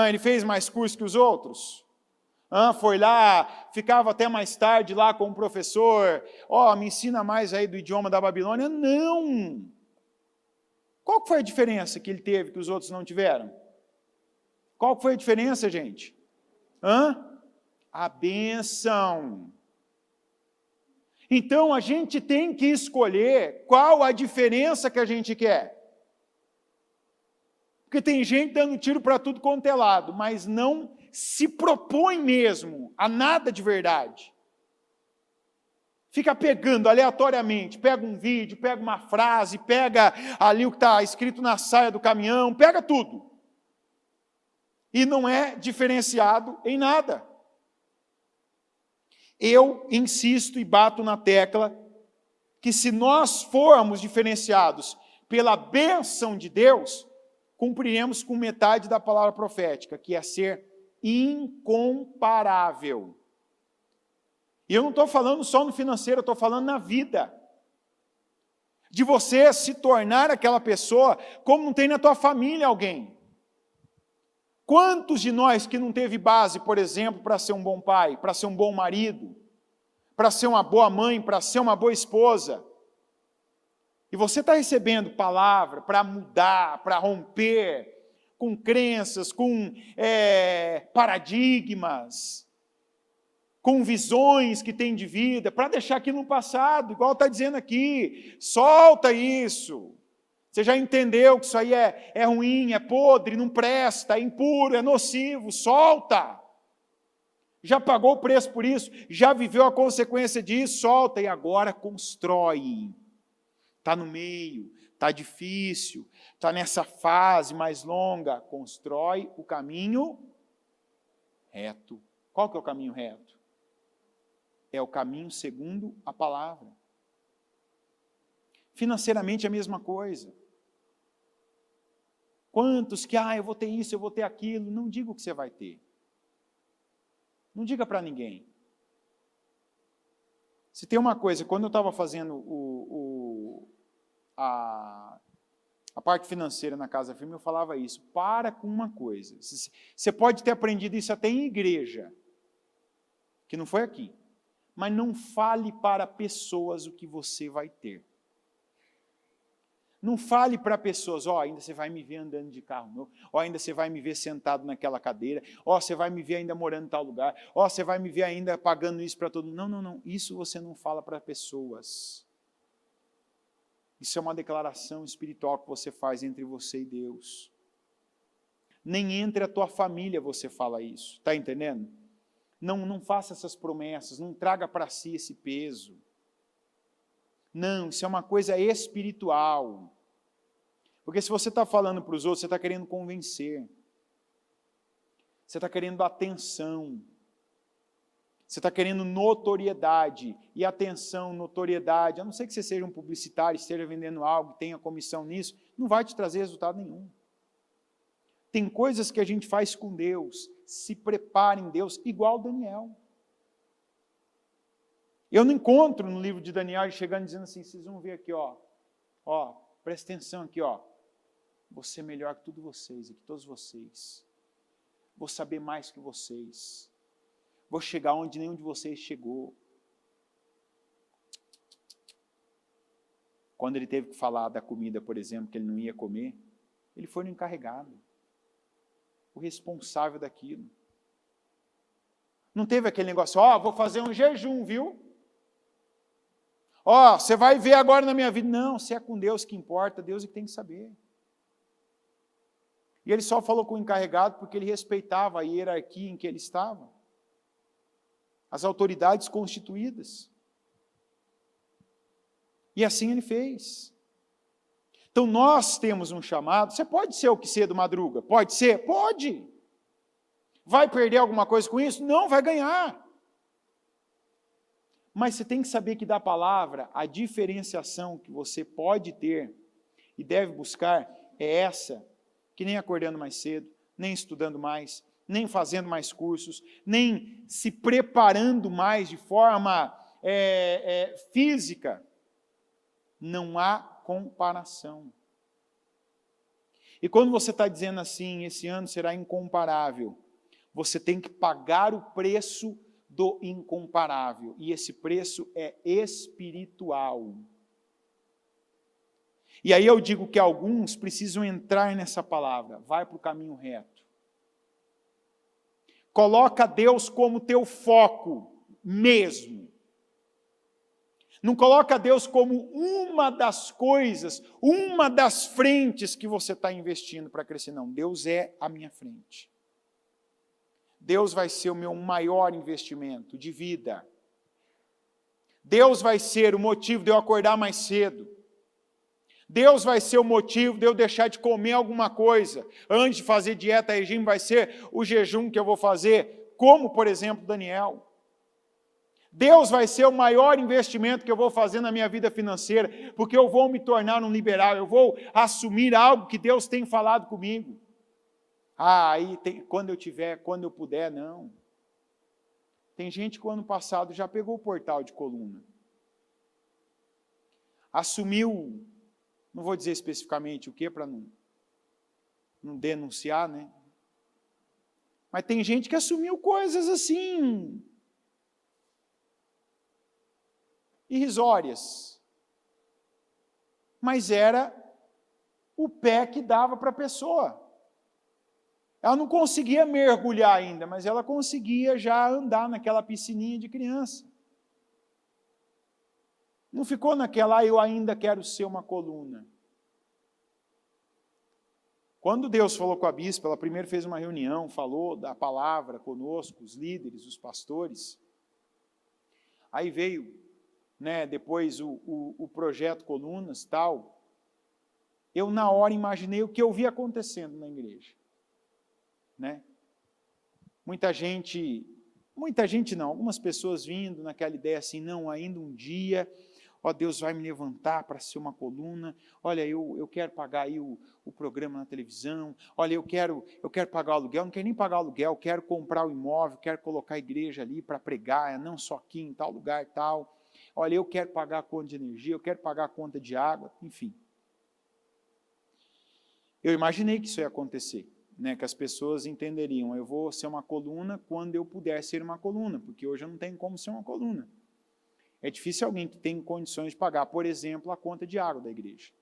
Ele fez mais curso que os outros? Foi lá, ficava até mais tarde lá com o professor, me ensina mais aí do idioma da Babilônia? Não! Qual foi a diferença que ele teve que os outros não tiveram? Qual foi a diferença, gente? A bênção. Então a gente tem que escolher qual a diferença que a gente quer. Porque tem gente dando tiro para tudo quanto é lado, mas não se propõe mesmo a nada de verdade. Fica pegando aleatoriamente, pega um vídeo, pega uma frase, pega ali o que está escrito na saia do caminhão, pega tudo. E não é diferenciado em nada. Eu insisto e bato na tecla que se nós formos diferenciados pela bênção de Deus, cumpriremos com metade da palavra profética, que é ser incomparável. E eu não estou falando só no financeiro, eu estou falando na vida. De você se tornar aquela pessoa como não tem na tua família alguém. Quantos de nós que não teve base, por exemplo, para ser um bom pai, para ser um bom marido, para ser uma boa mãe, para ser uma boa esposa, e você está recebendo palavra para mudar, para romper com crenças, com paradigmas, com visões que tem de vida, para deixar aquilo no passado, igual está dizendo aqui, solta isso. Você já entendeu que isso aí é ruim, é podre, não presta, é impuro, é nocivo, solta. Já pagou o preço por isso, já viveu a consequência disso, solta, e agora constrói. Está no meio, está difícil, está nessa fase mais longa, constrói o caminho reto. Qual que é o caminho reto? É o caminho segundo a palavra. Financeiramente é a mesma coisa. Quantos que, eu vou ter isso, eu vou ter aquilo, não diga o que você vai ter. Não diga para ninguém. Se tem uma coisa, quando eu estava fazendo a parte financeira na Casa Firme, eu falava isso, para com uma coisa. Você pode ter aprendido isso até em igreja, que não foi aqui. mas não fale para pessoas o que você vai ter. Não fale para pessoas, ainda você vai me ver andando de carro novo, ainda você vai me ver sentado naquela cadeira, você vai me ver ainda morando em tal lugar, você vai me ver ainda pagando isso para todo mundo. Não, não, não, isso você não fala para pessoas. Isso é uma declaração espiritual que você faz entre você e Deus. Nem entre a tua família você fala isso, está entendendo? Não faça essas promessas, não traga para si esse peso. Não, isso é uma coisa espiritual. Porque se você está falando para os outros, você está querendo convencer. Você está querendo atenção. Você está querendo notoriedade. E atenção, notoriedade, a não ser que você seja um publicitário, esteja vendendo algo, tenha comissão nisso, não vai te trazer resultado nenhum. Tem coisas que a gente faz com Deus, se prepara em Deus, igual Daniel. Eu não encontro no livro de Daniel chegando dizendo assim, vocês vão ver aqui, presta atenção aqui, vou ser melhor que todos vocês. Vou saber mais que vocês. Vou chegar onde nenhum de vocês chegou. Quando ele teve que falar da comida, por exemplo, que ele não ia comer, ele foi no encarregado, o responsável daquilo. Não teve aquele negócio, vou fazer um jejum, viu? Você vai ver agora na minha vida. Não, se é com Deus que importa, Deus é que tem que saber. E ele só falou com o encarregado porque ele respeitava a hierarquia em que ele estava. As autoridades constituídas. E assim ele fez. Então nós temos um chamado. Você pode ser o que cedo madruga? Pode ser? Pode. Vai perder alguma coisa com isso? Não, vai ganhar. Mas você tem que saber que da palavra, a diferenciação que você pode ter e deve buscar é essa, que nem acordando mais cedo, nem estudando mais, nem fazendo mais cursos, nem se preparando mais de forma física. Não há comparação. E quando você está dizendo assim, esse ano será incomparável, você tem que pagar o preço do incomparável. E esse preço é espiritual. E aí eu digo que alguns precisam entrar nessa palavra. Vai para o caminho reto. Coloca Deus como teu foco mesmo. Não coloca Deus como uma das coisas, uma das frentes que você está investindo para crescer. Não, Deus é a minha frente. Deus vai ser o meu maior investimento de vida. Deus vai ser o motivo de eu acordar mais cedo. Deus vai ser o motivo de eu deixar de comer alguma coisa. Antes de fazer dieta, regime, vai ser o jejum que eu vou fazer, como, por exemplo, Daniel. Deus vai ser o maior investimento que eu vou fazer na minha vida financeira, porque eu vou me tornar um liberal, eu vou assumir algo que Deus tem falado comigo. Quando eu puder, não. Tem gente que o ano passado já pegou o portal de coluna. Assumiu, não vou dizer especificamente o que, para não denunciar, né? Mas tem gente que assumiu coisas assim, irrisórias. Mas era o pé que dava para a pessoa. Ela não conseguia mergulhar ainda, mas ela conseguia já andar naquela piscininha de criança. Não ficou naquela, eu ainda quero ser uma coluna. Quando Deus falou com a bispa, ela primeiro fez uma reunião, falou da palavra conosco, os líderes, os pastores. Aí veio, depois o projeto Colunas, tal. Eu na hora imaginei o que eu vi acontecendo na igreja. Muita gente não, algumas pessoas vindo naquela ideia assim, não, ainda um dia, Deus vai me levantar para ser uma coluna, olha, eu quero pagar aí o programa na televisão, olha, eu quero pagar o aluguel, não quero nem pagar o aluguel, quero comprar o imóvel, quero colocar a igreja ali para pregar, não só aqui em tal lugar, tal, olha, eu quero pagar a conta de energia, eu quero pagar a conta de água, enfim. Eu imaginei que isso ia acontecer. Que as pessoas entenderiam, eu vou ser uma coluna quando eu puder ser uma coluna, porque hoje eu não tenho como ser uma coluna. É difícil alguém que tem condições de pagar, por exemplo, a conta de água da igreja,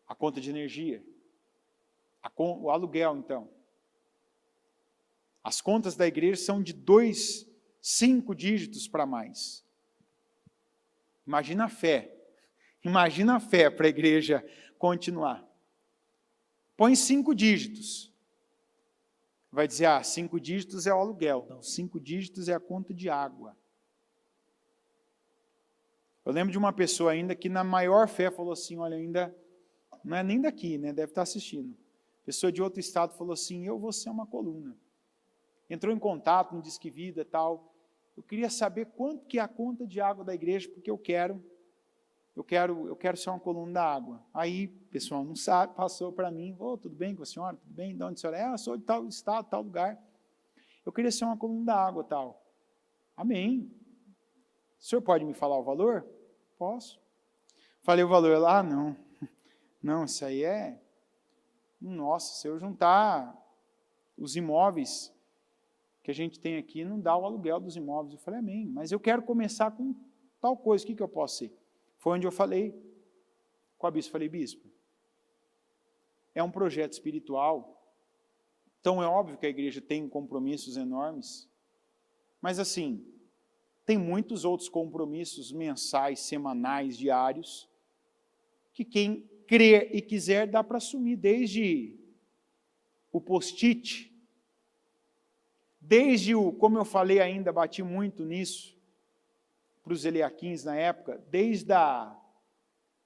a conta de energia, o aluguel, então. As contas da igreja são de 5 dígitos para mais. Imagina a fé. Imagina a fé para a igreja continuar. Põe 5 dígitos. Vai dizer, 5 dígitos é o aluguel. Não, 5 dígitos é a conta de água. Eu lembro de uma pessoa ainda que na maior fé falou assim, olha, ainda não é nem daqui, né? Deve estar assistindo. Pessoa de outro estado falou assim, eu vou ser uma coluna. Entrou em contato no Disque Vida e tal. Eu queria saber quanto que é a conta de água da igreja, porque eu quero ser uma coluna da água. Aí, pessoal, não sabe, passou para mim, tudo bem com a senhora? Tudo bem? De onde a senhora é? Sou de tal estado, tal lugar. Eu queria ser uma coluna da água, tal. Amém. O senhor pode me falar o valor? Posso. Falei o valor lá? Não. Não, isso aí é... Nossa, se eu juntar os imóveis que a gente tem aqui, não dá o aluguel dos imóveis. Eu falei, amém, mas eu quero começar com tal coisa, o que eu posso ser? Foi onde eu falei com a bispo. Falei, bispo, é um projeto espiritual, então é óbvio que a igreja tem compromissos enormes, mas assim, tem muitos outros compromissos mensais, semanais, diários, que quem crer e quiser dá para assumir, desde o post-it, desde como eu falei ainda, bati muito nisso, para os Eliaquins na época, desde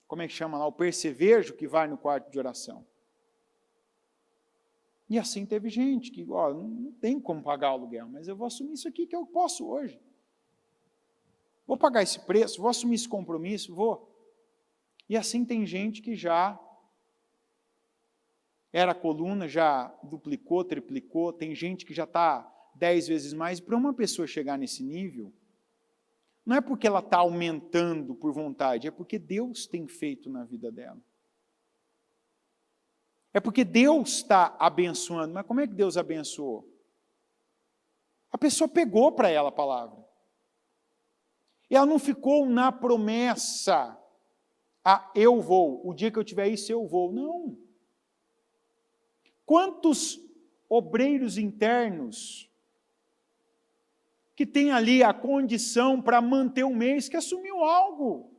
como é que chama lá, o percevejo que vai no quarto de oração. E assim teve gente que, não tem como pagar o aluguel, mas eu vou assumir isso aqui que eu posso hoje. Vou pagar esse preço, vou assumir esse compromisso, vou. E assim tem gente que já era coluna, já duplicou, triplicou, tem gente que já está 10 vezes mais. E para uma pessoa chegar nesse nível, não é porque ela está aumentando por vontade, é porque Deus tem feito na vida dela. É porque Deus está abençoando. Mas como é que Deus abençoou? A pessoa pegou para ela a palavra. E ela não ficou na promessa, eu vou, o dia que eu tiver isso eu vou. Não. Quantos obreiros internos que tem ali a condição para manter um mês, que assumiu algo,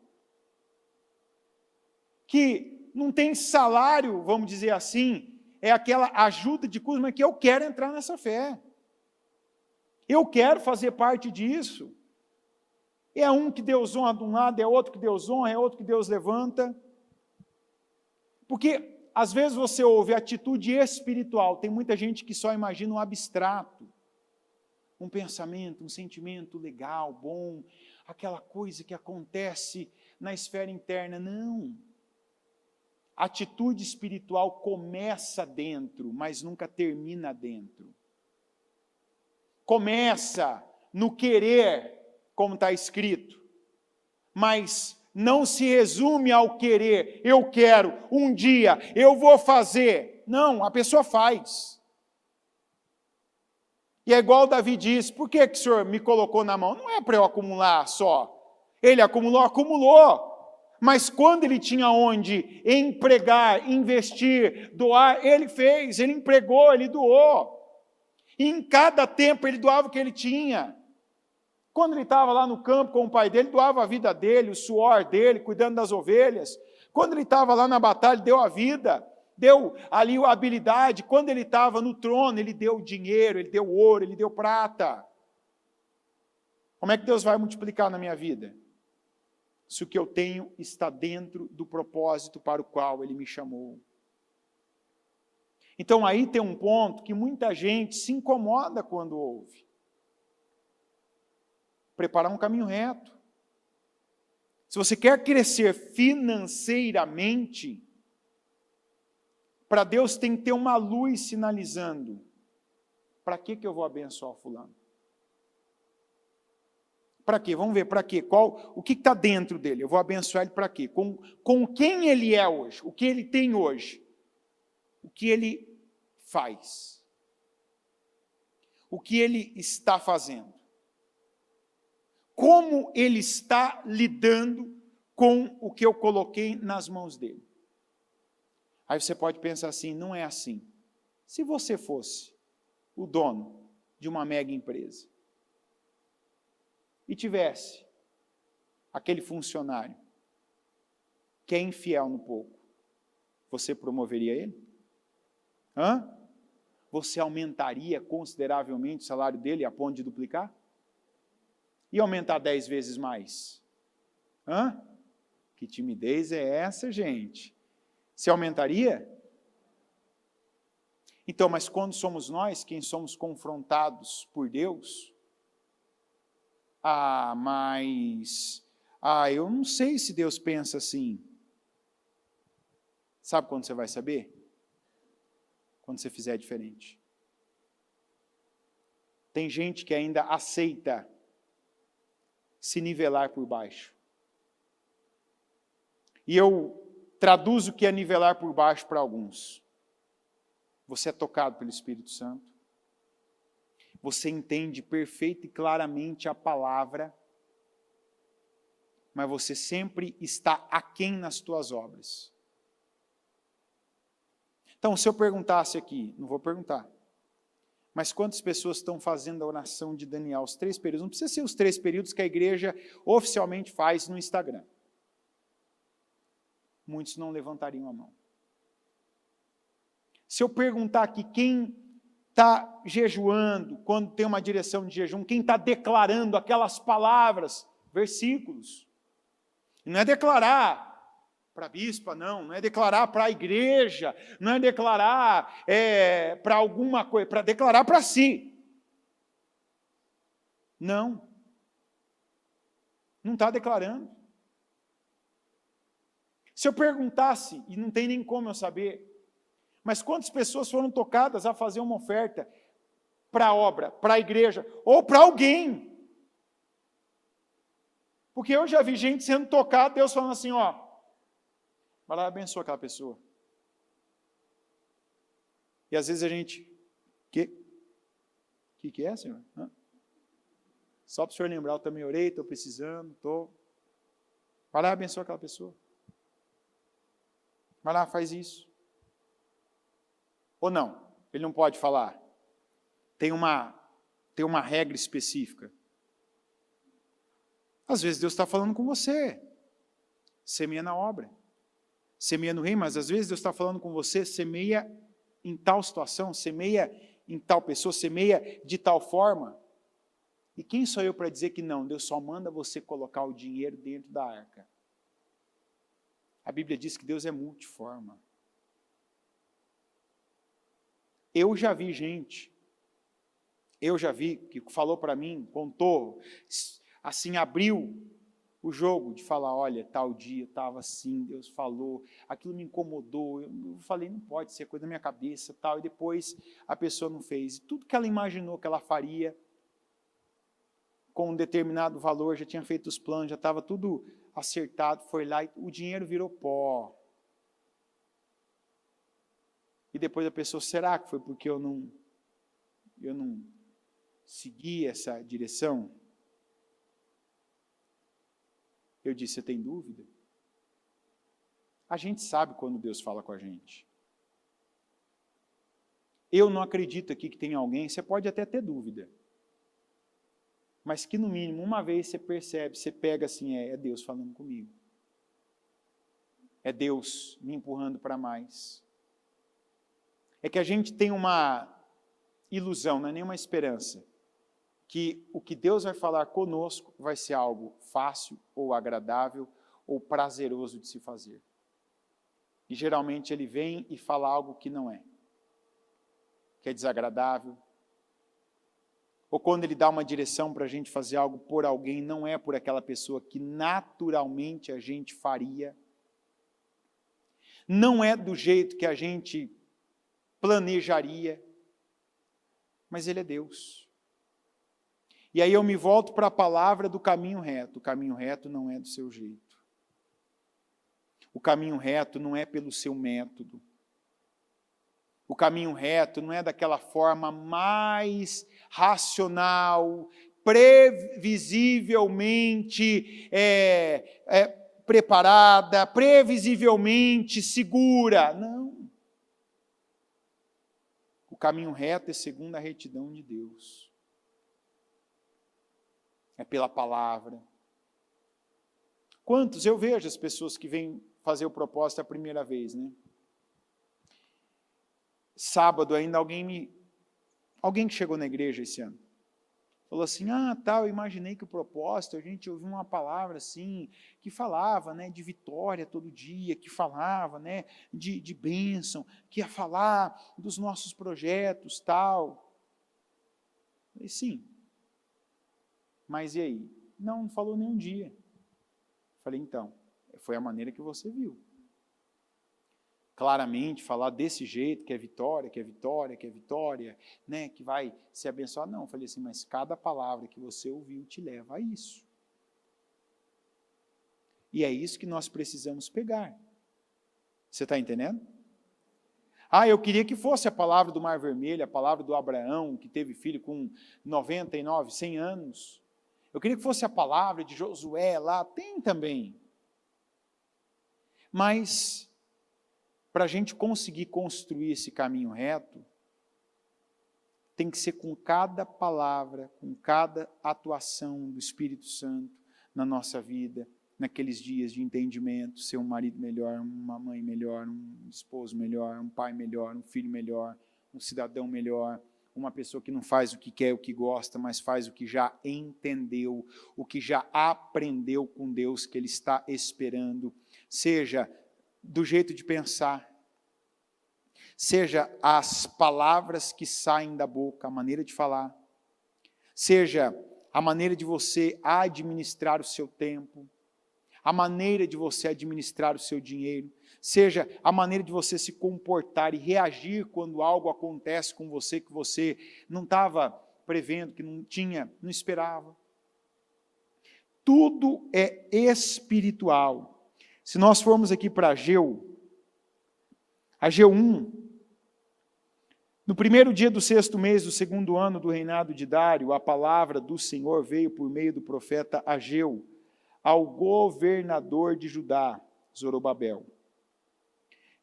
que não tem salário, vamos dizer assim, é aquela ajuda de custo, mas que eu quero entrar nessa fé. Eu quero fazer parte disso. É um que Deus honra de um lado, é outro que Deus honra, é outro que Deus levanta. Porque, às vezes, você ouve atitude espiritual, tem muita gente que só imagina um abstrato, um pensamento, um sentimento legal, bom, aquela coisa que acontece na esfera interna. Não. Atitude espiritual começa dentro, mas nunca termina dentro. Começa no querer, como está escrito, mas não se resume ao querer, eu quero, um dia, eu vou fazer. Não, a pessoa faz. E é igual Davi diz, por que o Senhor me colocou na mão? Não é para eu acumular só. Ele acumulou. Mas quando ele tinha onde empregar, investir, doar, ele fez, ele empregou, ele doou. E em cada tempo ele doava o que ele tinha. Quando ele estava lá no campo com o pai dele, doava a vida dele, o suor dele, cuidando das ovelhas. Quando ele estava lá na batalha, deu a vida, deu ali a habilidade. Quando ele estava no trono, ele deu dinheiro, ele deu ouro, ele deu prata. Como é que Deus vai multiplicar na minha vida? Se o que eu tenho está dentro do propósito para o qual Ele me chamou. Então aí tem um ponto que muita gente se incomoda quando ouve. Preparar um caminho reto. Se você quer crescer financeiramente, para Deus tem que ter uma luz sinalizando. Para que eu vou abençoar fulano? Para quê? Vamos ver, para quê? O que está dentro dele? Eu vou abençoar ele para quê? Com quem ele é hoje? O que ele tem hoje? O que ele faz? O que ele está fazendo? como ele está lidando com o que eu coloquei nas mãos dele. Aí você pode pensar assim, não é assim. Se você fosse o dono de uma mega empresa e tivesse aquele funcionário que é infiel no pouco, você promoveria ele? Hã? Você aumentaria consideravelmente o salário dele a ponto de duplicar? E aumentar 10 vezes mais? Hã? Que timidez é essa, gente? Se aumentaria? Então, mas quando somos nós quem somos confrontados por Deus, eu não sei se Deus pensa assim. Sabe quando você vai saber? Quando você fizer diferente. Tem gente que ainda aceita se nivelar por baixo. E eu traduzo o que é nivelar por baixo para alguns. Você é tocado pelo Espírito Santo. Você entende perfeita e claramente a palavra, mas você sempre está aquém nas tuas obras. Então, se eu perguntasse aqui, não vou perguntar, mas quantas pessoas estão fazendo a oração de Daniel, os 3 períodos? Não precisa ser os 3 períodos que a igreja oficialmente faz no Instagram. Muitos não levantariam a mão. Se eu perguntar aqui quem está jejuando, quando tem uma direção de jejum, quem está declarando aquelas palavras, versículos, e não é declarar para a bispa, não é declarar para a igreja, não é declarar para alguma coisa, para declarar para si. Não está declarando. Se eu perguntasse, e não tem nem como eu saber, mas quantas pessoas foram tocadas a fazer uma oferta para a obra, para a igreja, ou para alguém? Porque eu já vi gente sendo tocada, Deus falando assim, ó, vai lá, abençoa aquela pessoa. E às vezes a gente, que é, Senhor? Só para o Senhor lembrar, eu também orei, estou precisando, vai lá, abençoa aquela pessoa. Vai lá, faz isso. Ou não, ele não pode falar. Tem uma regra específica. Às vezes Deus está falando com você. Semeia na obra. Semeia no reino, mas às vezes Deus está falando com você, semeia em tal situação, semeia em tal pessoa, semeia de tal forma. E quem sou eu para dizer que não? Deus só manda você colocar o dinheiro dentro da arca. A Bíblia diz que Deus é multiforma. Eu já vi gente, que falou para mim, contou, assim, abriu o jogo de falar, olha, tal dia estava assim, Deus falou, aquilo me incomodou, eu falei, não pode ser coisa da minha cabeça, tal, e depois a pessoa não fez. E tudo que ela imaginou que ela faria, com um determinado valor, já tinha feito os planos, já estava tudo acertado, foi lá e o dinheiro virou pó. E depois a pessoa, será que foi porque eu não segui essa direção? Eu disse, você tem dúvida? A gente sabe quando Deus fala com a gente. Eu não acredito aqui que tem alguém, você pode até ter dúvida, mas que no mínimo uma vez você percebe, você pega assim, é Deus falando comigo. É Deus me empurrando para mais. É que a gente tem uma ilusão, não é nenhuma esperança, que o que Deus vai falar conosco vai ser algo fácil, ou agradável, ou prazeroso de se fazer. E geralmente Ele vem e fala algo que não é, que é desagradável. Ou quando Ele dá uma direção para a gente fazer algo por alguém, não é por aquela pessoa que naturalmente a gente faria. Não é do jeito que a gente planejaria, mas Ele é Deus. E aí eu me volto para a palavra do caminho reto. O caminho reto não é do seu jeito. O caminho reto não é pelo seu método. O caminho reto não é daquela forma mais racional, previsivelmente preparada, previsivelmente segura. Não. O caminho reto é segundo a retidão de Deus. É pela palavra. Quantos eu vejo as pessoas que vêm fazer o propósito a primeira vez, né? Sábado ainda alguém que chegou na igreja esse ano, falou assim, eu imaginei que o propósito, a gente ouviu uma palavra assim, que falava, né, de vitória todo dia, que falava, né, de bênção, que ia falar dos nossos projetos, tal. Eu falei, sim. Mas e aí? Não falou nem um dia. Falei, então, foi a maneira que você viu. Claramente, falar desse jeito, que é vitória, que é vitória, que é vitória, né, que vai se abençoar. Não, falei assim, mas cada palavra que você ouviu te leva a isso. E é isso que nós precisamos pegar. Você está entendendo? Eu queria que fosse a palavra do Mar Vermelho, a palavra do Abraão, que teve filho com 99, 100 anos. Eu queria que fosse a palavra de Josué lá, tem também. Mas, para a gente conseguir construir esse caminho reto, tem que ser com cada palavra, com cada atuação do Espírito Santo na nossa vida, naqueles dias de entendimento, ser um marido melhor, uma mãe melhor, um esposo melhor, um pai melhor, um filho melhor, um cidadão melhor, uma pessoa que não faz o que quer, o que gosta, mas faz o que já entendeu, o que já aprendeu com Deus que Ele está esperando, seja do jeito de pensar, seja as palavras que saem da boca, a maneira de falar, seja a maneira de você administrar o seu tempo, a maneira de você administrar o seu dinheiro, seja a maneira de você se comportar e reagir quando algo acontece com você que você não estava prevendo, que não esperava. Tudo é espiritual. Se nós formos aqui para Ageu 1, no primeiro dia do 6º mês do 2º ano do reinado de Dário, a palavra do Senhor veio por meio do profeta Ageu ao governador de Judá, Zorobabel,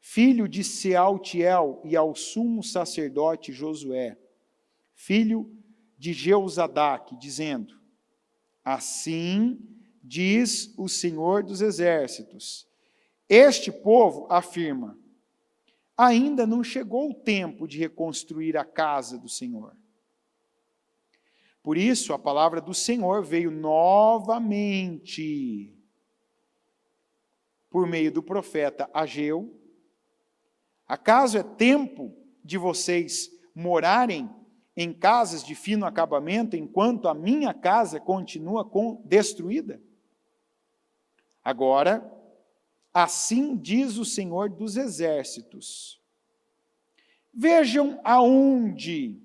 filho de Sealtiel, e ao sumo sacerdote Josué, filho de Jeozadaque, dizendo, assim diz o Senhor dos Exércitos, este povo afirma, ainda não chegou o tempo de reconstruir a casa do Senhor. Por isso, a palavra do Senhor veio novamente, por meio do profeta Ageu. Acaso é tempo de vocês morarem em casas de fino acabamento, enquanto a minha casa continua destruída? Agora, assim diz o Senhor dos Exércitos, vejam aonde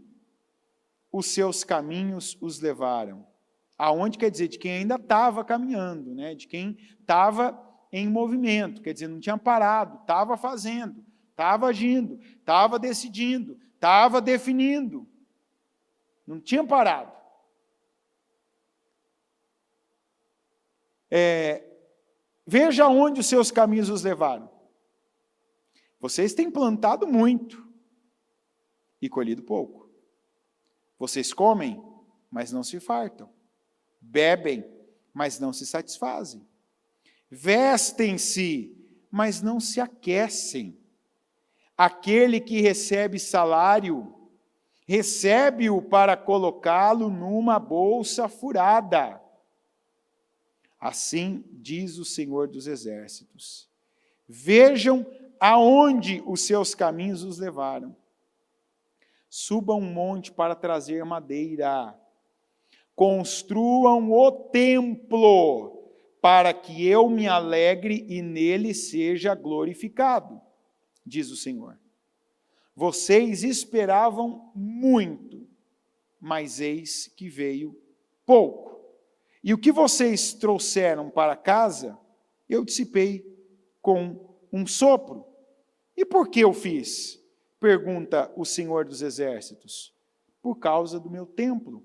os seus caminhos os levaram. Aonde quer dizer de quem ainda estava caminhando, né? De quem estava em movimento, quer dizer, não tinha parado, estava fazendo, estava agindo, estava decidindo, estava definindo. Não tinha parado. Veja onde os seus caminhos os levaram. Vocês têm plantado muito e colhido pouco. Vocês comem, mas não se fartam. Bebem, mas não se satisfazem. Vestem-se, mas não se aquecem. Aquele que recebe salário, recebe-o para colocá-lo numa bolsa furada. Assim diz o Senhor dos Exércitos. Vejam aonde os seus caminhos os levaram. Subam um monte para trazer madeira. Construam o templo, para que eu me alegre e nele seja glorificado, diz o Senhor. Vocês esperavam muito, mas eis que veio pouco. E o que vocês trouxeram para casa, eu dissipei com um sopro. E por que eu fiz? Pergunta o Senhor dos Exércitos. Por causa do meu templo,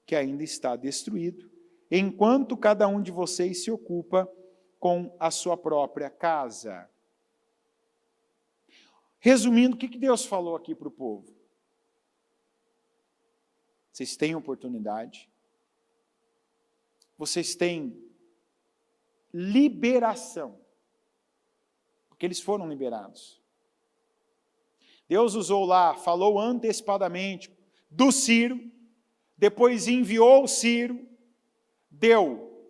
que ainda está destruído, enquanto cada um de vocês se ocupa com a sua própria casa. Resumindo, o que Deus falou aqui para o povo? Vocês têm oportunidade, vocês têm liberação, porque eles foram liberados. Deus usou lá, falou antecipadamente do Ciro, depois enviou o Ciro, deu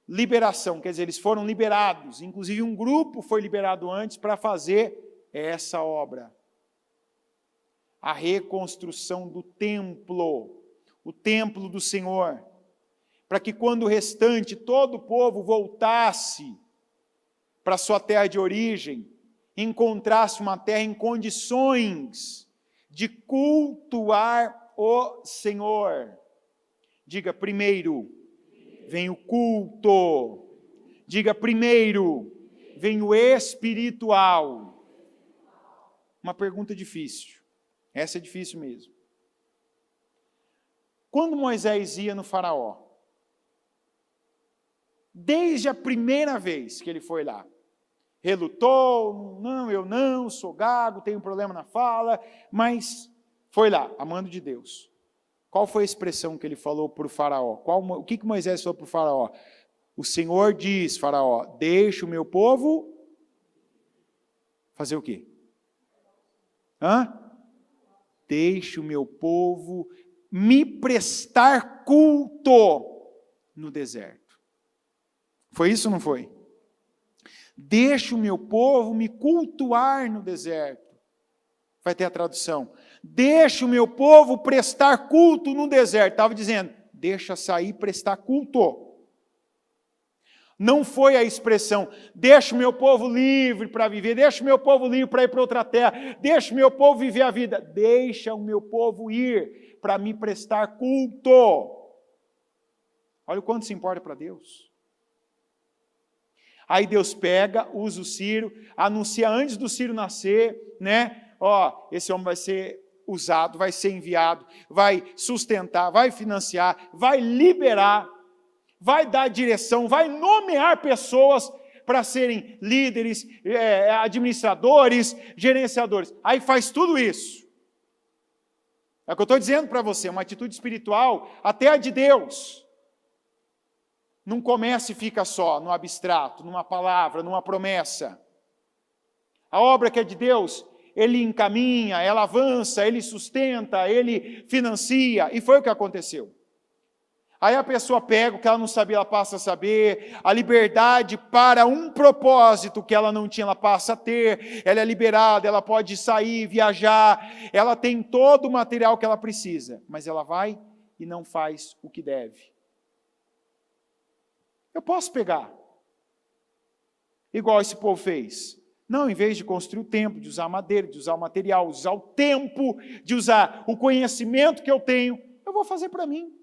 liberação, quer dizer, eles foram liberados, inclusive um grupo foi liberado antes para fazer essa obra. A reconstrução do templo, o templo do Senhor, para que quando o restante, todo o povo voltasse para sua terra de origem, encontrasse uma terra em condições de cultuar o Senhor. Diga, primeiro vem o culto. Diga, primeiro vem o espiritual. Uma pergunta difícil. Essa é difícil mesmo. Quando Moisés ia no faraó, desde a primeira vez que ele foi lá, relutou, não, eu não, sou gago, tenho um problema na fala, mas foi lá, amando de Deus. Qual foi a expressão que ele falou para o faraó? O que Moisés falou para o faraó? O Senhor diz, faraó, deixa o meu povo fazer o quê? Deixa o meu povo me prestar culto no deserto. Foi isso ou não foi? Deixa o meu povo me cultuar no deserto. Vai ter a tradução. Deixa o meu povo prestar culto no deserto. Estava dizendo, deixa sair prestar culto. Não foi a expressão, deixa o meu povo livre para viver, deixa o meu povo livre para ir para outra terra, deixa o meu povo viver a vida. Deixa o meu povo ir para me prestar culto. Olha o quanto se importa para Deus. Aí Deus pega, usa o Ciro, anuncia antes do Ciro nascer, né? Esse homem vai ser usado, vai ser enviado, vai sustentar, vai financiar, vai liberar, vai dar direção, vai nomear pessoas para serem líderes, administradores, gerenciadores. Aí faz tudo isso. É o que eu estou dizendo para você, uma atitude espiritual, até a de Deus. Não começa e fica só no abstrato, numa palavra, numa promessa. A obra que é de Deus, Ele encaminha, ela avança, Ele sustenta, Ele financia, e foi o que aconteceu. Aí a pessoa pega o que ela não sabia, ela passa a saber, a liberdade para um propósito que ela não tinha, ela passa a ter, ela é liberada, ela pode sair, viajar, ela tem todo o material que ela precisa, mas ela vai e não faz o que deve. Eu posso pegar, igual esse povo fez. Não, em vez de construir o templo, de usar madeira, de usar o material, de usar o tempo, de usar o conhecimento que eu tenho, eu vou fazer para mim.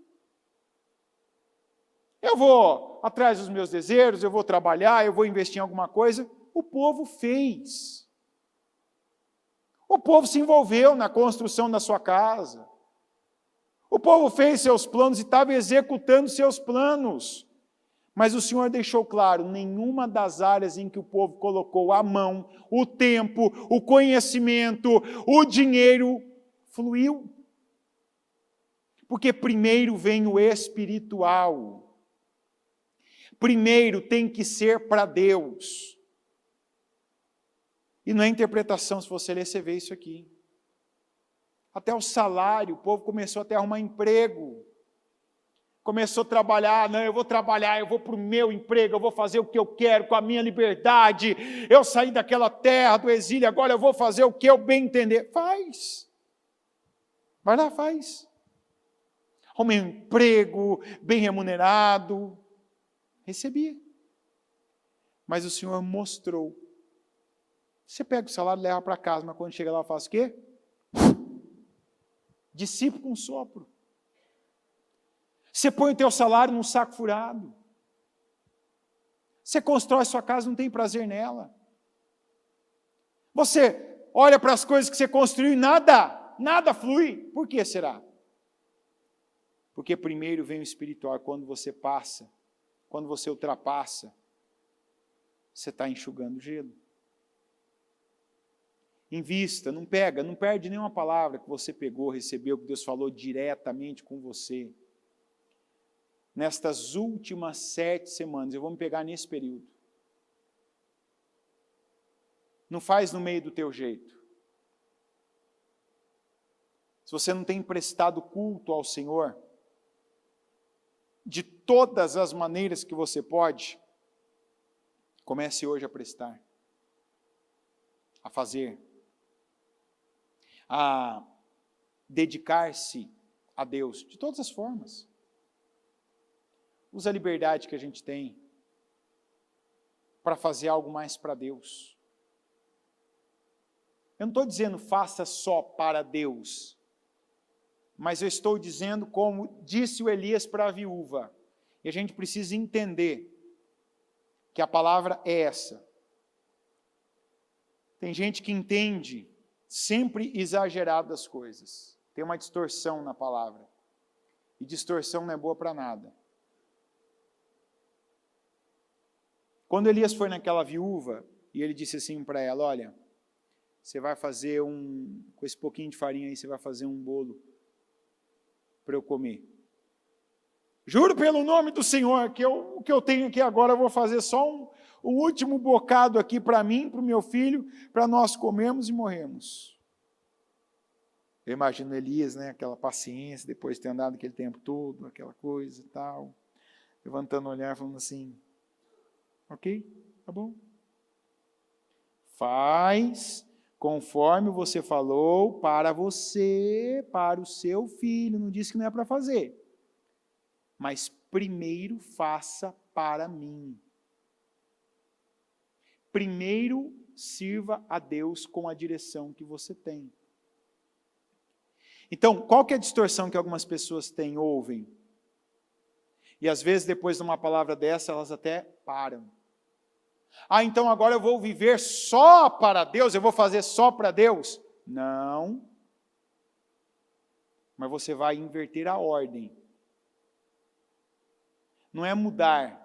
Eu vou atrás dos meus desejos, eu vou trabalhar, eu vou investir em alguma coisa. O povo fez. O povo se envolveu na construção da sua casa. O povo fez seus planos e estava executando seus planos. Mas o Senhor deixou claro, nenhuma das áreas em que o povo colocou a mão, o tempo, o conhecimento, o dinheiro, fluiu. Porque primeiro vem o espiritual. Primeiro tem que ser para Deus. E não é interpretação, se você ler, você vê isso aqui. Até o salário, o povo começou até a arrumar emprego. Começou a trabalhar, não, eu vou trabalhar, eu vou para o meu emprego, eu vou fazer o que eu quero, com a minha liberdade, eu saí daquela terra do exílio, agora eu vou fazer o que eu bem entender. Faz. Vai lá, faz. Arrumei um emprego, bem remunerado. Recebi. Mas o Senhor mostrou. Você pega o salário e leva para casa, mas quando chega lá, faz o quê? Dissipa com sopro. Você põe o teu salário num saco furado. Você constrói sua casa, não tem prazer nela. Você olha para as coisas que você construiu e nada flui. Por que será? Porque primeiro vem o espiritual. Quando você passa, quando você ultrapassa, você está enxugando gelo. Invista, não perde nenhuma palavra que você pegou, recebeu, que Deus falou diretamente com você. Nestas últimas 7 semanas, eu vou me pegar nesse período. Não faz no meio do teu jeito. Se você não tem prestado culto ao Senhor, de todas as maneiras que você pode, comece hoje a prestar, a fazer, a dedicar-se a Deus, de todas as formas. Usa a liberdade que a gente tem para fazer algo mais para Deus. Eu não estou dizendo faça só para Deus, mas eu estou dizendo como disse o Elias para a viúva. E a gente precisa entender que a palavra é essa. Tem gente que entende sempre exagerado as coisas. Tem uma distorção na palavra. E distorção não é boa para nada. Quando Elias foi naquela viúva, e ele disse assim para ela, olha, você vai fazer com esse pouquinho de farinha aí, você vai fazer um bolo para eu comer. Juro pelo nome do Senhor, que o que eu tenho aqui agora, eu vou fazer só um último bocado aqui para mim, para o meu filho, para nós comermos e morrermos. Eu imagino Elias, né, aquela paciência, depois de ter andado aquele tempo todo, aquela coisa e tal, levantando o olhar, falando assim, ok, tá bom. Faz conforme você falou para você, para o seu filho, não disse que não é para fazer. Mas primeiro faça para mim. Primeiro sirva a Deus com a direção que você tem. Então, qual que é a distorção que algumas pessoas têm, ouvem? E às vezes, depois de uma palavra dessa, elas até param. Ah, então agora eu vou viver só para Deus, eu vou fazer só para Deus? Não. Mas você vai inverter a ordem. Não é mudar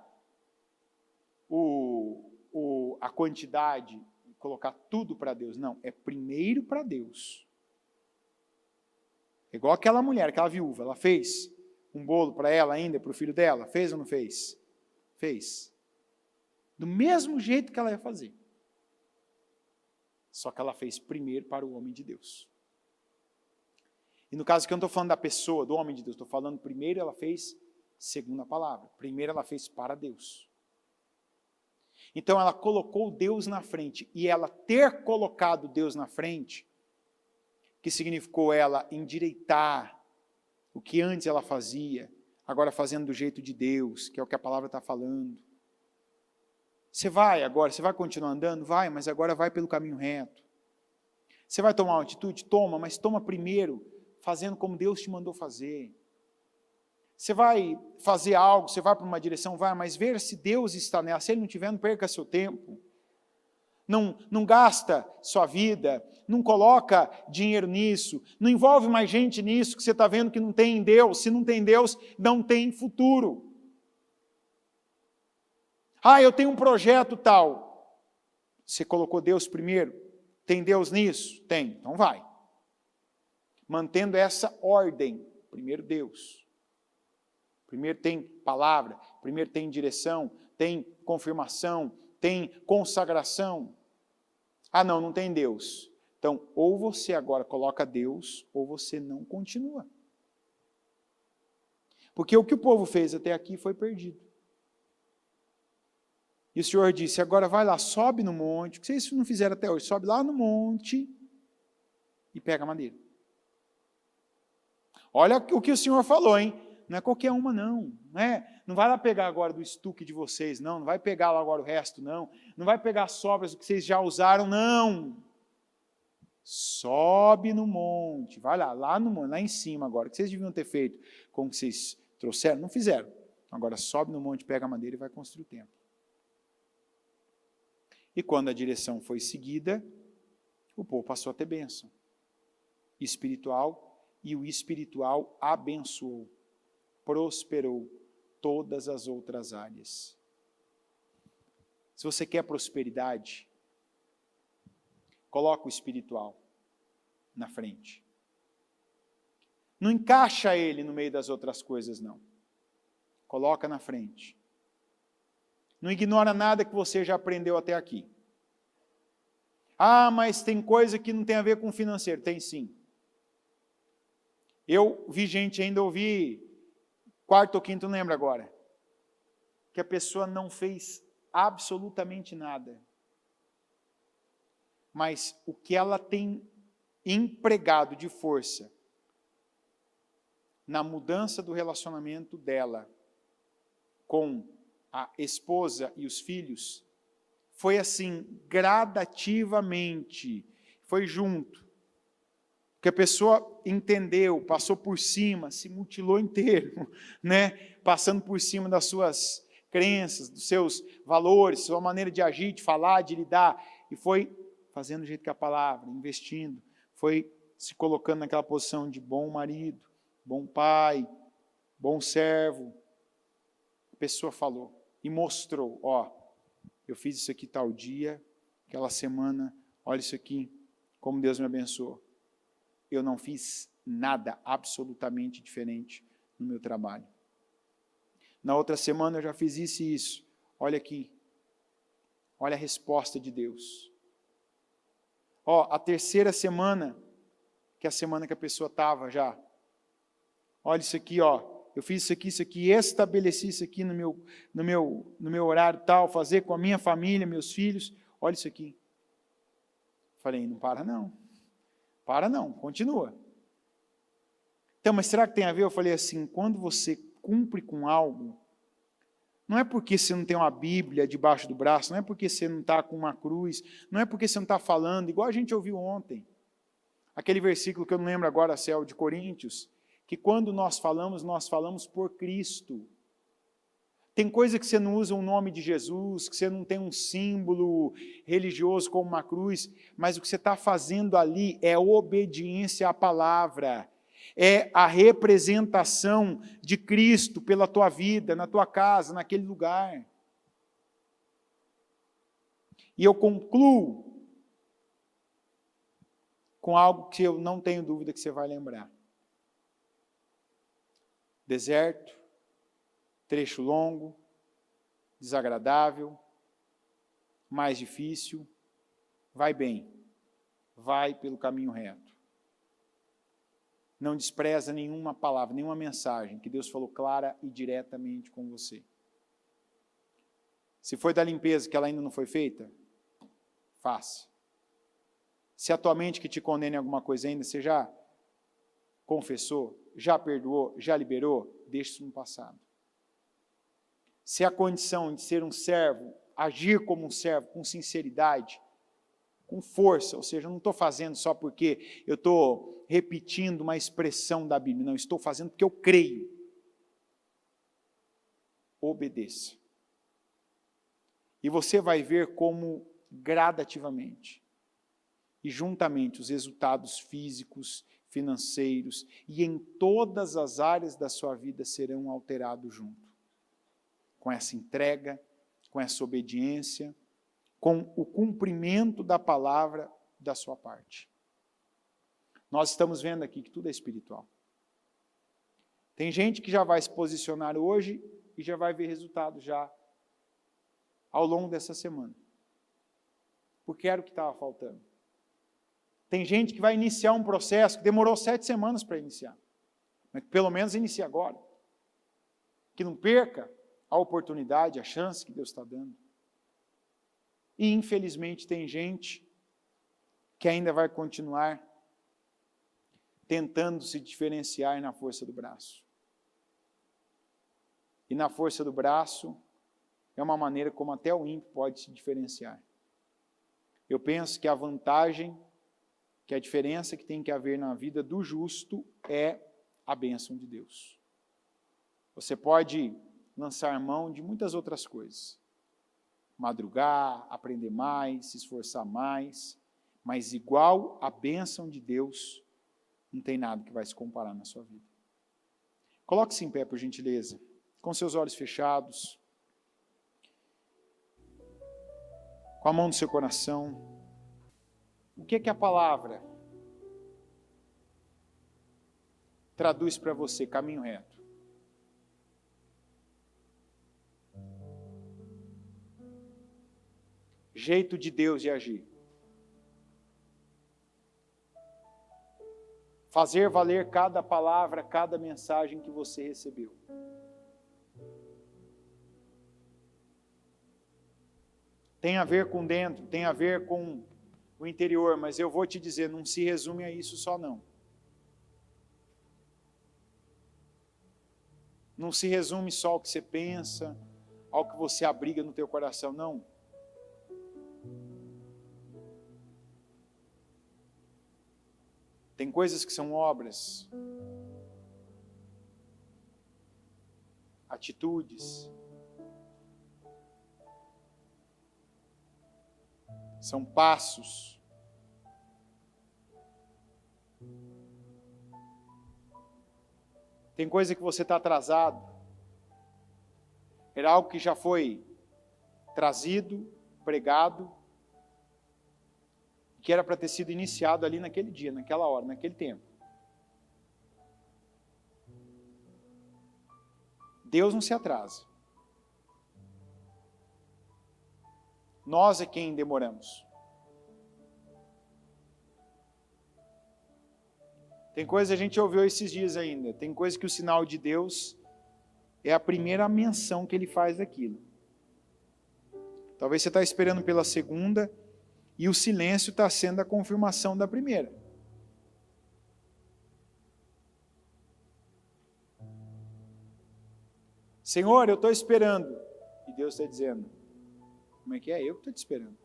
a quantidade, colocar tudo para Deus. Não, é primeiro para Deus. Igual aquela mulher, aquela viúva, ela fez um bolo para ela ainda, para o filho dela? Fez ou não fez? Fez. Do mesmo jeito que ela ia fazer. Só que ela fez primeiro para o homem de Deus. E no caso que eu não estou falando da pessoa, do homem de Deus, estou falando primeiro ela fez segundo a palavra. Primeiro ela fez para Deus. Então ela colocou Deus na frente. E ela ter colocado Deus na frente, que significou ela endireitar o que antes ela fazia, agora fazendo do jeito de Deus, que é o que a palavra está falando. Você vai continuar andando? Vai, mas agora vai pelo caminho reto. Você vai tomar uma atitude? Toma, mas toma primeiro, fazendo como Deus te mandou fazer. Você vai fazer algo, você vai para uma direção, vai, mas ver se Deus está nela. Se Ele não estiver, não perca seu tempo. Não gasta sua vida, não coloca dinheiro nisso, não envolve mais gente nisso que você está vendo que não tem em Deus. Se não tem Deus, não tem futuro. Ah, eu tenho um projeto tal. Você colocou Deus primeiro? Tem Deus nisso? Tem, então vai. Mantendo essa ordem. Primeiro Deus. Primeiro tem palavra, primeiro tem direção, tem confirmação, tem consagração. Ah, não tem Deus. Então, ou você agora coloca Deus, ou você não continua. Porque o que o povo fez até aqui foi perdido. E o Senhor disse, agora vai lá, sobe no monte, o que vocês não fizeram até hoje, sobe lá no monte e pega a madeira. Olha o que o Senhor falou, hein? Não é qualquer uma, não. Não vai lá pegar agora do estuque de vocês, não. Não vai pegar lá agora o resto, não. Não vai pegar as sobras do que vocês já usaram, não. Sobe no monte, vai lá no monte, lá em cima agora, o que vocês deviam ter feito com o que vocês trouxeram, não fizeram. Agora sobe no monte, pega a madeira e vai construir o templo. E quando a direção foi seguida, o povo passou a ter bênção espiritual, e o espiritual abençoou. prosperou todas as outras áreas. Se você quer prosperidade, coloca o espiritual na frente. Não encaixa ele no meio das outras coisas, não. Coloca na frente. Não ignora nada que você já aprendeu até aqui. Ah, mas tem coisa que não tem a ver com financeiro. Tem sim. Eu vi gente, ainda ouvi, quarto ou quinto, não lembro agora, que a pessoa não fez absolutamente nada. Mas o que ela tem empregado de força na mudança do relacionamento dela com a esposa e os filhos, foi assim, gradativamente, foi junto. Que a pessoa entendeu, passou por cima, se mutilou inteiro, né? Passando por cima das suas crenças, dos seus valores, sua maneira de agir, de falar, de lidar, e foi fazendo o jeito que a palavra, investindo, foi se colocando naquela posição de bom marido, bom pai, bom servo. A pessoa falou e mostrou, ó, eu fiz isso aqui tal dia, aquela semana, olha isso aqui, como Deus me abençoou. Eu não fiz nada absolutamente diferente no meu trabalho. Na outra semana eu já fiz isso e isso. Olha aqui. Olha a resposta de Deus. Ó, a terceira semana, que é a semana que a pessoa estava já. Olha isso aqui, ó. Eu fiz isso aqui, estabeleci isso aqui no meu horário tal, fazer com a minha família, meus filhos. Olha isso aqui. Falei, não para não. Para não, continua. Então, mas será que tem a ver? Eu falei assim, quando você cumpre com algo, não é porque você não tem uma Bíblia debaixo do braço, não é porque você não está com uma cruz, não é porque você não está falando, igual a gente ouviu ontem. Aquele versículo que eu não lembro agora, Céu, de Coríntios, que quando nós falamos por Cristo. Tem coisa que você não usa o nome de Jesus, que você não tem um símbolo religioso como uma cruz, mas o que você está fazendo ali é obediência à palavra, é a representação de Cristo pela tua vida, na tua casa, naquele lugar. E eu concluo com algo que eu não tenho dúvida que você vai lembrar. Deserto, trecho longo, desagradável, mais difícil, vai bem, vai pelo caminho reto. Não despreza nenhuma palavra, nenhuma mensagem que Deus falou clara e diretamente com você. Se foi da limpeza que ela ainda não foi feita, faça. Se a tua mente que te condena em alguma coisa ainda, você já confessou, já perdoou, já liberou, deixa isso no passado. Se a condição de ser um servo, agir como um servo, com sinceridade, com força, ou seja, eu não estou fazendo só porque eu estou repetindo uma expressão da Bíblia, não, estou fazendo porque eu creio. Obedeça. E você vai ver como gradativamente e juntamente os resultados físicos, financeiros e em todas as áreas da sua vida serão alterados junto. Com essa entrega, com essa obediência, com o cumprimento da palavra da sua parte. Nós estamos vendo aqui que tudo é espiritual. Tem gente que já vai se posicionar hoje e já vai ver resultados já ao longo dessa semana. Porque era o que estava faltando. Tem gente que vai iniciar um processo que demorou 7 semanas para iniciar. Mas que pelo menos inicie agora. Que não perca a oportunidade, a chance que Deus está dando. E infelizmente tem gente que ainda vai continuar tentando se diferenciar na força do braço. E na força do braço é uma maneira como até o ímpio pode se diferenciar. Eu penso que a vantagem, que a diferença que tem que haver na vida do justo é a bênção de Deus. Você pode lançar mão de muitas outras coisas. Madrugar, aprender mais, se esforçar mais, mas igual a bênção de Deus, não tem nada que vai se comparar na sua vida. Coloque-se em pé, por gentileza, com seus olhos fechados, com a mão no seu coração. O que é que a palavra traduz para você? Caminho reto. Jeito de Deus de agir. Fazer valer cada palavra, cada mensagem que você recebeu. Tem a ver com dentro, tem a ver com o interior, mas eu vou te dizer, não se resume a isso só não. Não se resume só ao que você pensa, ao que você abriga no teu coração, não. Tem coisas que são obras, atitudes, são passos. Tem coisa que você está atrasado. Era algo que já foi trazido, pregado, que era para ter sido iniciado ali naquele dia, naquela hora, naquele tempo. Deus não se atrasa. Nós é quem demoramos. Tem coisa que a gente ouviu esses dias ainda. Tem coisa que o sinal de Deus é a primeira menção que Ele faz daquilo. Talvez você está esperando pela segunda e o silêncio está sendo a confirmação da primeira. Senhor, eu estou esperando. E Deus está dizendo, como é que é? Eu que estou te esperando.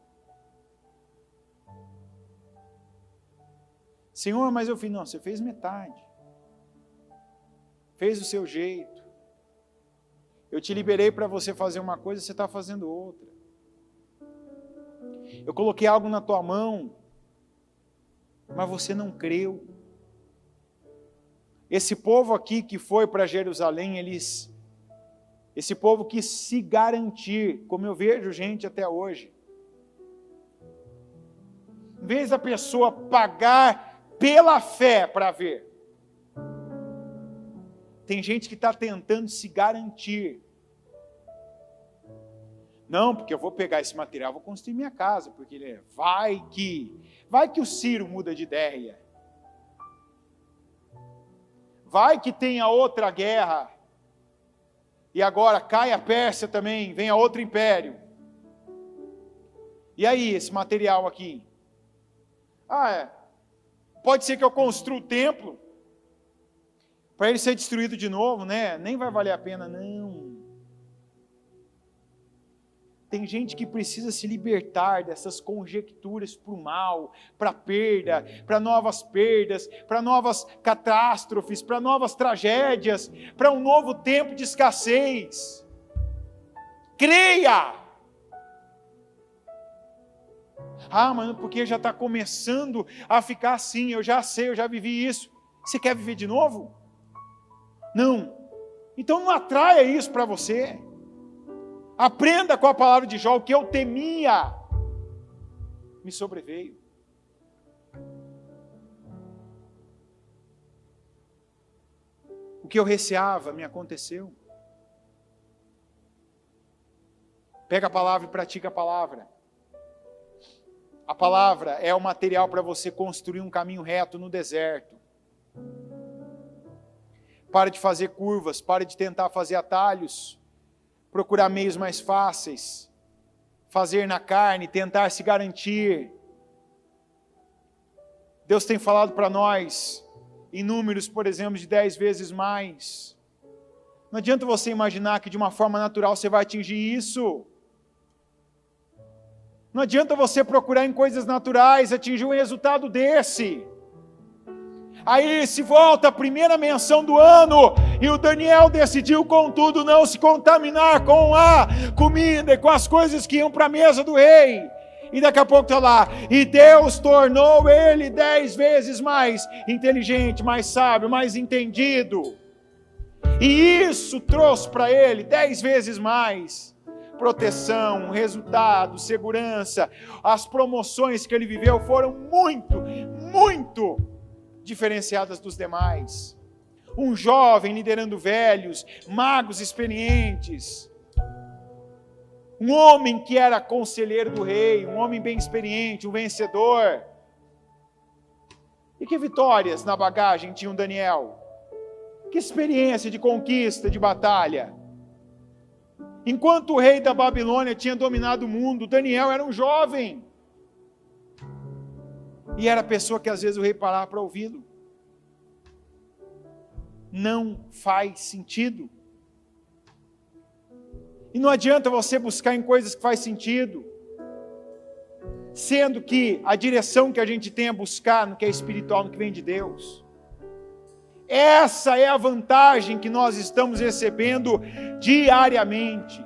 Senhor, mas eu fiz, não, você fez metade. Fez o seu jeito. Eu te liberei para você fazer uma coisa, você está fazendo outra. Eu coloquei algo na tua mão, mas você não creu. Esse povo aqui que foi para Jerusalém, esse povo quis se garantir, como eu vejo gente até hoje. Em vez da pessoa pagar pela fé para ver, tem gente que está tentando se garantir. Não, porque eu vou pegar esse material, vou construir minha casa, porque vai que o Ciro muda de ideia. Vai que tenha outra guerra. E agora cai a Pérsia também, vem a outro império. E aí, esse material aqui? Pode ser que eu construa o templo, para ele ser destruído de novo, né? Nem vai valer a pena, não. Tem gente que precisa se libertar dessas conjecturas para o mal, para a perda, para novas perdas, para novas catástrofes, para novas tragédias, para um novo tempo de escassez. Creia! Mano, porque já está começando a ficar assim, eu já sei, eu já vivi isso. Você quer viver de novo? Não. Então não atraia isso para você. Aprenda com a palavra de Jó, o que eu temia me sobreveio. O que eu receava me aconteceu. Pega a palavra e pratica a palavra. A palavra é o material para você construir um caminho reto no deserto. Para de fazer curvas, para de tentar fazer atalhos. Procurar meios mais fáceis, fazer na carne, tentar se garantir. Deus tem falado para nós, em números, por exemplo, de 10 vezes mais. Não adianta você imaginar que de uma forma natural você vai atingir isso. Não adianta você procurar em coisas naturais atingir um resultado desse. Aí se volta a primeira menção do ano, e o Daniel decidiu, contudo, não se contaminar com a comida e com as coisas que iam para a mesa do rei. E daqui a pouco está lá, e Deus tornou ele 10 vezes mais inteligente, mais sábio, mais entendido. E isso trouxe para ele 10 vezes mais proteção, resultado, segurança. As promoções que ele viveu foram muito diferenciadas dos demais. Um jovem liderando velhos, magos experientes. Um homem que era conselheiro do rei, um homem bem experiente, um vencedor. E que vitórias na bagagem tinha um Daniel? Que experiência de conquista, de batalha. Enquanto o rei da Babilônia tinha dominado o mundo, Daniel era um jovem. E era a pessoa que às vezes o rei parava para ouvi-lo. Não faz sentido. E não adianta você buscar em coisas que faz sentido, sendo que a direção que a gente tem a buscar no que é espiritual, no que vem de Deus. Essa é a vantagem que nós estamos recebendo diariamente.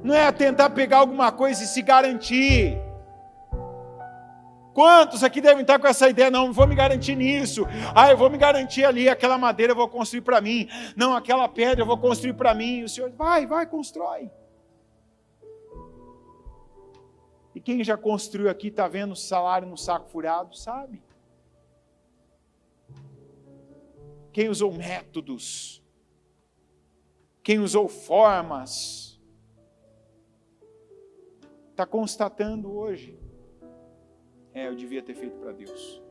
Não é tentar pegar alguma coisa e se garantir. Quantos aqui devem estar com essa ideia? Não vou me garantir nisso. Eu vou me garantir ali, aquela madeira eu vou construir para mim. Não, aquela pedra eu vou construir para mim. O Senhor, vai, constrói. E quem já construiu aqui, está vendo o salário no saco furado, sabe? Quem usou métodos, quem usou formas, está constatando hoje. Eu devia ter feito para Deus.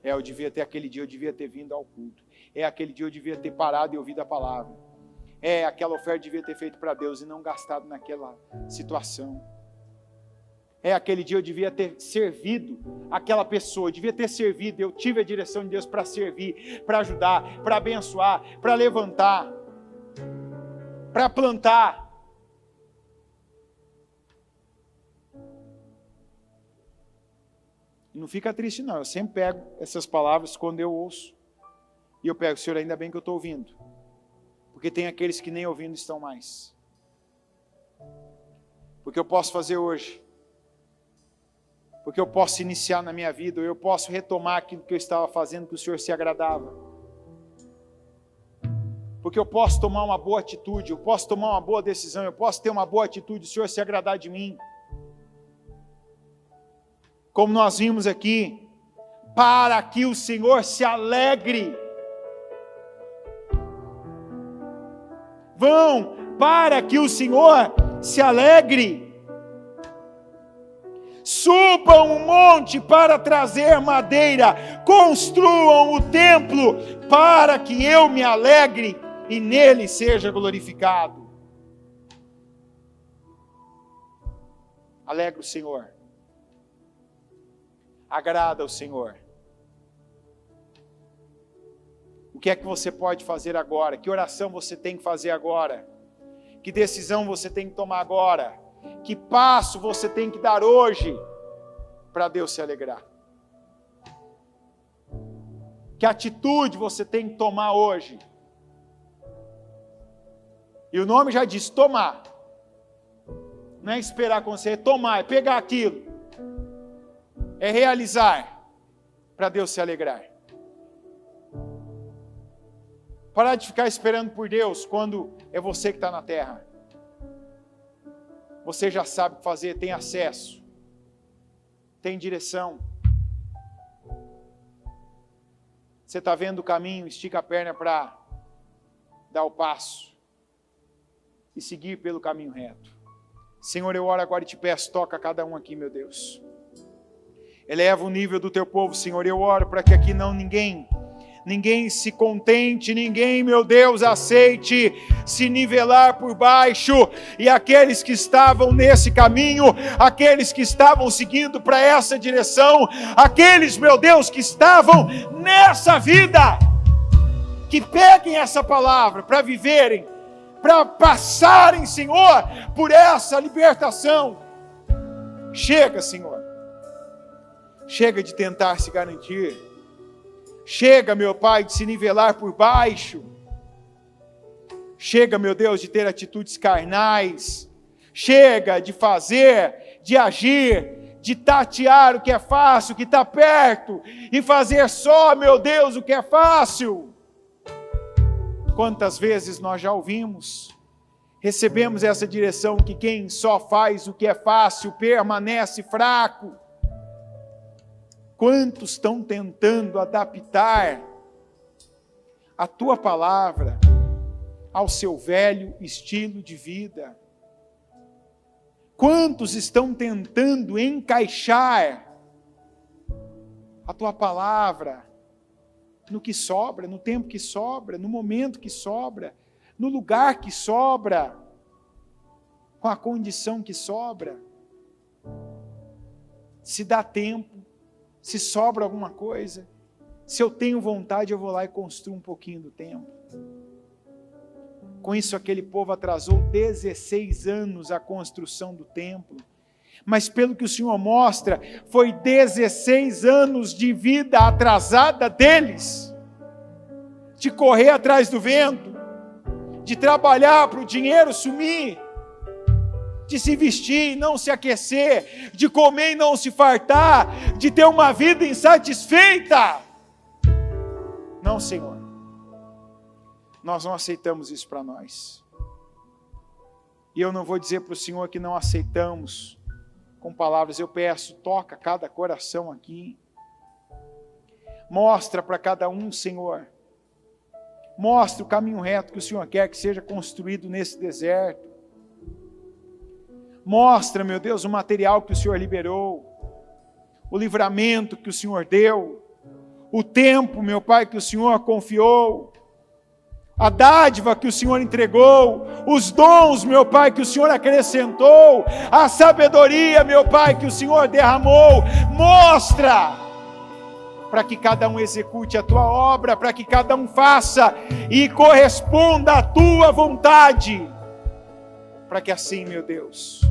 Eu devia ter aquele dia, eu devia ter vindo ao culto. Aquele dia eu devia ter parado e ouvido a palavra. Aquela oferta eu devia ter feito para Deus e não gastado naquela situação. Aquele dia eu devia ter servido aquela pessoa, eu devia ter servido, eu tive a direção de Deus para servir, para ajudar, para abençoar, para levantar, para plantar. E não fica triste não, eu sempre pego essas palavras quando eu ouço, e eu pego, Senhor, ainda bem que eu estou ouvindo, porque tem aqueles que nem ouvindo estão mais. Porque eu posso fazer hoje, porque eu posso iniciar na minha vida, ou eu posso retomar aquilo que eu estava fazendo, que o Senhor se agradava. Porque eu posso tomar uma boa atitude, eu posso tomar uma boa decisão, eu posso ter uma boa atitude, o Senhor se agradar de mim. Como nós vimos aqui, para que o Senhor se alegre. Vão, para que o Senhor se alegre. Subam um monte para trazer madeira, construam o templo para que eu me alegre e nele seja glorificado. Alegra o Senhor. Agrada o Senhor. O que é que você pode fazer agora? Que oração você tem que fazer agora? Que decisão você tem que tomar agora? Que passo você tem que dar hoje para Deus se alegrar? Que atitude você tem que tomar hoje? E o nome já diz tomar. Não é esperar acontecer, é tomar, é pegar aquilo. É realizar para Deus se alegrar. Parar de ficar esperando por Deus quando é você que está na terra. Você já sabe o que fazer, tem acesso, tem direção. Você está vendo o caminho, estica a perna para dar o passo e seguir pelo caminho reto. Senhor, eu oro agora e te peço, toca cada um aqui, meu Deus. Eleva o nível do teu povo, Senhor. Eu oro para que aqui ninguém se contente, ninguém, meu Deus, aceite se nivelar por baixo, e aqueles que estavam nesse caminho, aqueles que estavam seguindo para essa direção, aqueles, meu Deus, que estavam nessa vida, que peguem essa palavra para viverem, para passarem, Senhor, por essa libertação. Chega, Senhor. Chega de tentar se garantir. Chega, meu Pai, de se nivelar por baixo. Chega, meu Deus, de ter atitudes carnais. Chega de fazer, de agir, de tatear o que é fácil, o que está perto, e fazer só, meu Deus, o que é fácil. Quantas vezes nós já ouvimos, recebemos essa direção que quem só faz o que é fácil permanece fraco. Quantos estão tentando adaptar a tua palavra ao seu velho estilo de vida? Quantos estão tentando encaixar a tua palavra no que sobra, no tempo que sobra, no momento que sobra, no lugar que sobra, com a condição que sobra? Se dá tempo, se sobra alguma coisa, se eu tenho vontade, eu vou lá e construo um pouquinho do tempo. Com isso, aquele povo atrasou 16 anos a construção do templo. Mas pelo que o Senhor mostra, foi 16 anos de vida atrasada deles. De correr atrás do vento, de trabalhar para o dinheiro sumir, de se vestir e não se aquecer, de comer e não se fartar, de ter uma vida insatisfeita. Não, Senhor. Nós não aceitamos isso para nós. E eu não vou dizer para o Senhor que não aceitamos com palavras. Eu peço, toca cada coração aqui. Mostra para cada um, Senhor. Mostra o caminho reto que o Senhor quer que seja construído nesse deserto. Mostra, meu Deus, o material que o Senhor liberou, o livramento que o Senhor deu, o tempo, meu Pai, que o Senhor confiou, a dádiva que o Senhor entregou, os dons, meu Pai, que o Senhor acrescentou, a sabedoria, meu Pai, que o Senhor derramou. Mostra, para que cada um execute a tua obra, para que cada um faça e corresponda à tua vontade, para que assim, meu Deus,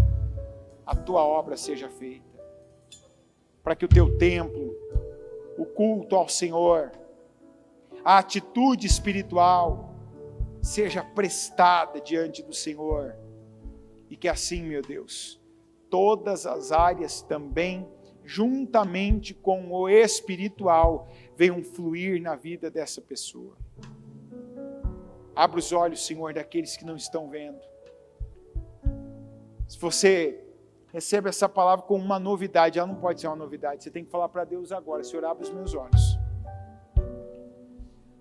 a tua obra seja feita, para que o teu templo, o culto ao Senhor, a atitude espiritual seja prestada diante do Senhor, e que assim, meu Deus, todas as áreas também, juntamente com o espiritual, venham fluir na vida dessa pessoa. Abra os olhos, Senhor, daqueles que não estão vendo. Se você recebe essa palavra com uma novidade, ela não pode ser uma novidade, você tem que falar para Deus agora: Senhor, abre os meus olhos,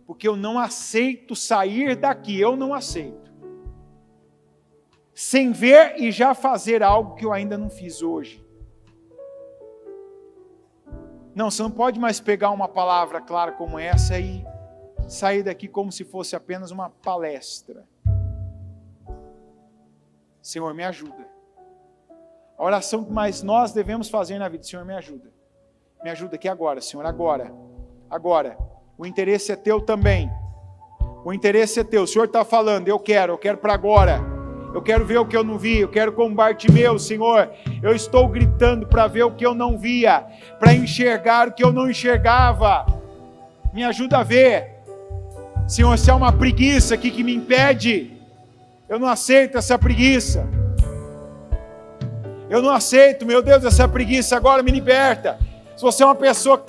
porque eu não aceito sair daqui, eu não aceito, sem ver e já fazer algo que eu ainda não fiz hoje. Não, você não pode mais pegar uma palavra clara como essa e sair daqui como se fosse apenas uma palestra. Senhor, me ajuda. A oração que mais nós devemos fazer na vida: Senhor, me ajuda. Me ajuda aqui agora, Senhor, agora. O interesse é teu também. O interesse é teu. O Senhor está falando, eu quero para agora. Eu quero ver o que eu não vi. Eu quero como Bartimeu, Senhor. Eu estou gritando para ver o que eu não via, para enxergar o que eu não enxergava. Me ajuda a ver. Senhor, se há uma preguiça aqui que me impede, eu não aceito essa preguiça. Eu não aceito, meu Deus, essa preguiça. Agora me liberta. Se você é uma pessoa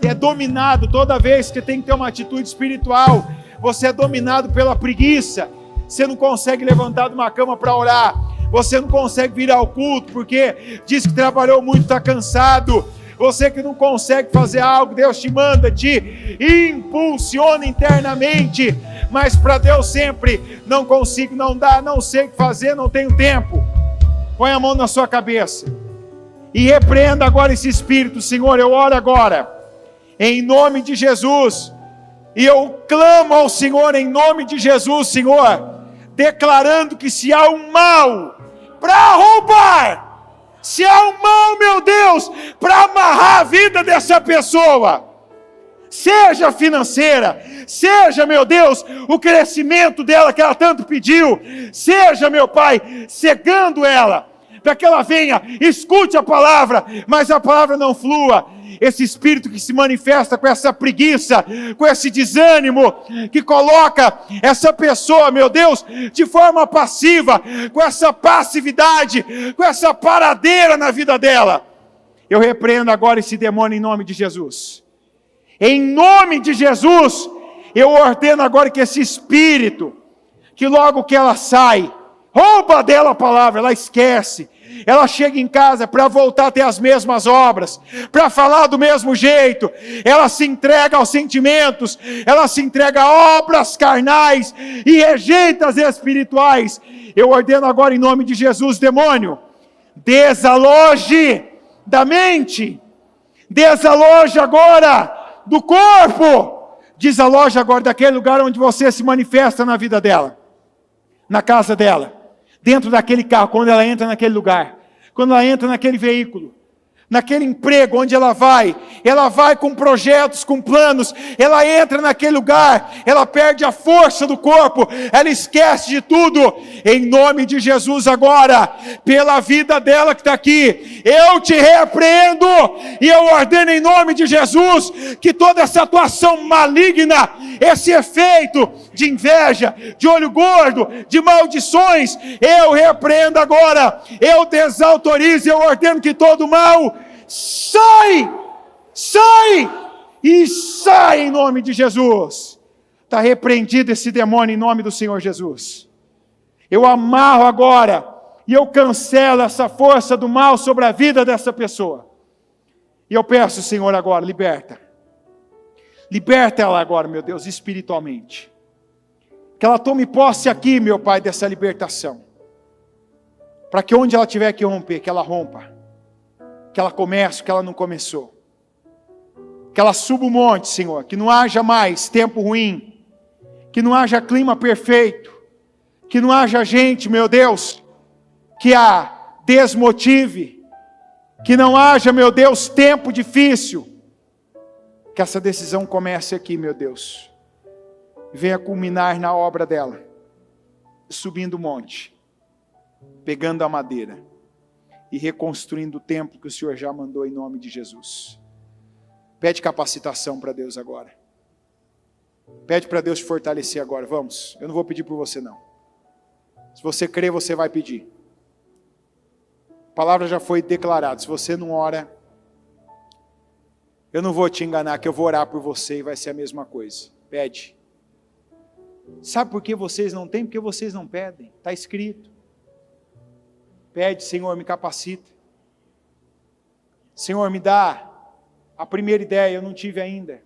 que é dominado toda vez que tem que ter uma atitude espiritual, você é dominado pela preguiça. Você não consegue levantar de uma cama para orar. Você não consegue vir ao culto porque diz que trabalhou muito, está cansado. Você que não consegue fazer algo, Deus te manda, te impulsiona internamente. Mas para Deus sempre, não consigo, não dá, não sei o que fazer, não tenho tempo. Põe a mão na sua cabeça e repreenda agora esse espírito. Senhor, eu oro agora, em nome de Jesus, e eu clamo ao Senhor em nome de Jesus, Senhor, declarando que se há um mal para roubar, se há um mal, meu Deus, para amarrar a vida dessa pessoa, seja financeira, seja, meu Deus, o crescimento dela que ela tanto pediu, seja, meu Pai, cegando ela, para que ela venha, escute a palavra, mas a palavra não flua. Esse espírito que se manifesta com essa preguiça, com esse desânimo, que coloca essa pessoa, meu Deus, de forma passiva, com essa passividade, com essa paradeira na vida dela. Eu repreendo agora esse demônio em nome de Jesus. Em nome de Jesus, Eu ordeno agora que esse espírito, que logo que ela sai, rouba dela a palavra, ela esquece. Ela chega em casa para voltar a ter as mesmas obras, para falar do mesmo jeito. Ela se entrega aos sentimentos, ela se entrega a obras carnais e rejeita as espirituais. Eu ordeno agora em nome de Jesus, demônio, desaloje da mente, desaloje agora do corpo, desaloje agora daquele lugar onde você se manifesta na vida dela, na casa dela, dentro daquele carro, quando ela entra naquele lugar, quando ela entra naquele veículo, naquele emprego onde ela vai com projetos, com planos, ela entra naquele lugar, ela perde a força do corpo, ela esquece de tudo. Em nome de Jesus agora, pela vida dela que está aqui, eu te repreendo e eu ordeno em nome de Jesus que toda essa atuação maligna, esse efeito de inveja, de olho gordo, de maldições, eu repreendo agora, eu desautorizo, eu ordeno que todo mal sai e sai em nome de Jesus. Está repreendido esse demônio em nome do Senhor Jesus. Eu amarro agora e eu cancelo essa força do mal sobre a vida dessa pessoa. E eu peço, Senhor, agora, liberta ela agora, meu Deus, espiritualmente. Que ela tome posse aqui, meu Pai, dessa libertação. Para que onde ela tiver que romper, que ela rompa. Que ela comece, que ela não começou. Que ela suba o monte, Senhor. Que não haja mais tempo ruim. Que não haja clima perfeito. Que não haja gente, meu Deus, que a desmotive. Que não haja, meu Deus, tempo difícil. Que essa decisão comece aqui, meu Deus. E venha culminar na obra dela. Subindo o monte. Pegando a madeira. E reconstruindo o templo que o Senhor já mandou em nome de Jesus. Pede capacitação para Deus agora. Pede para Deus te fortalecer agora. Vamos, eu não vou pedir por você não. Se você crê, você vai pedir. A palavra já foi declarada. Se você não ora, eu não vou te enganar que eu vou orar por você e vai ser a mesma coisa. Pede. Sabe por que vocês não têm? Porque vocês não pedem. Está escrito. Pede, Senhor, me capacita. Senhor, me dá a primeira ideia, eu não tive ainda.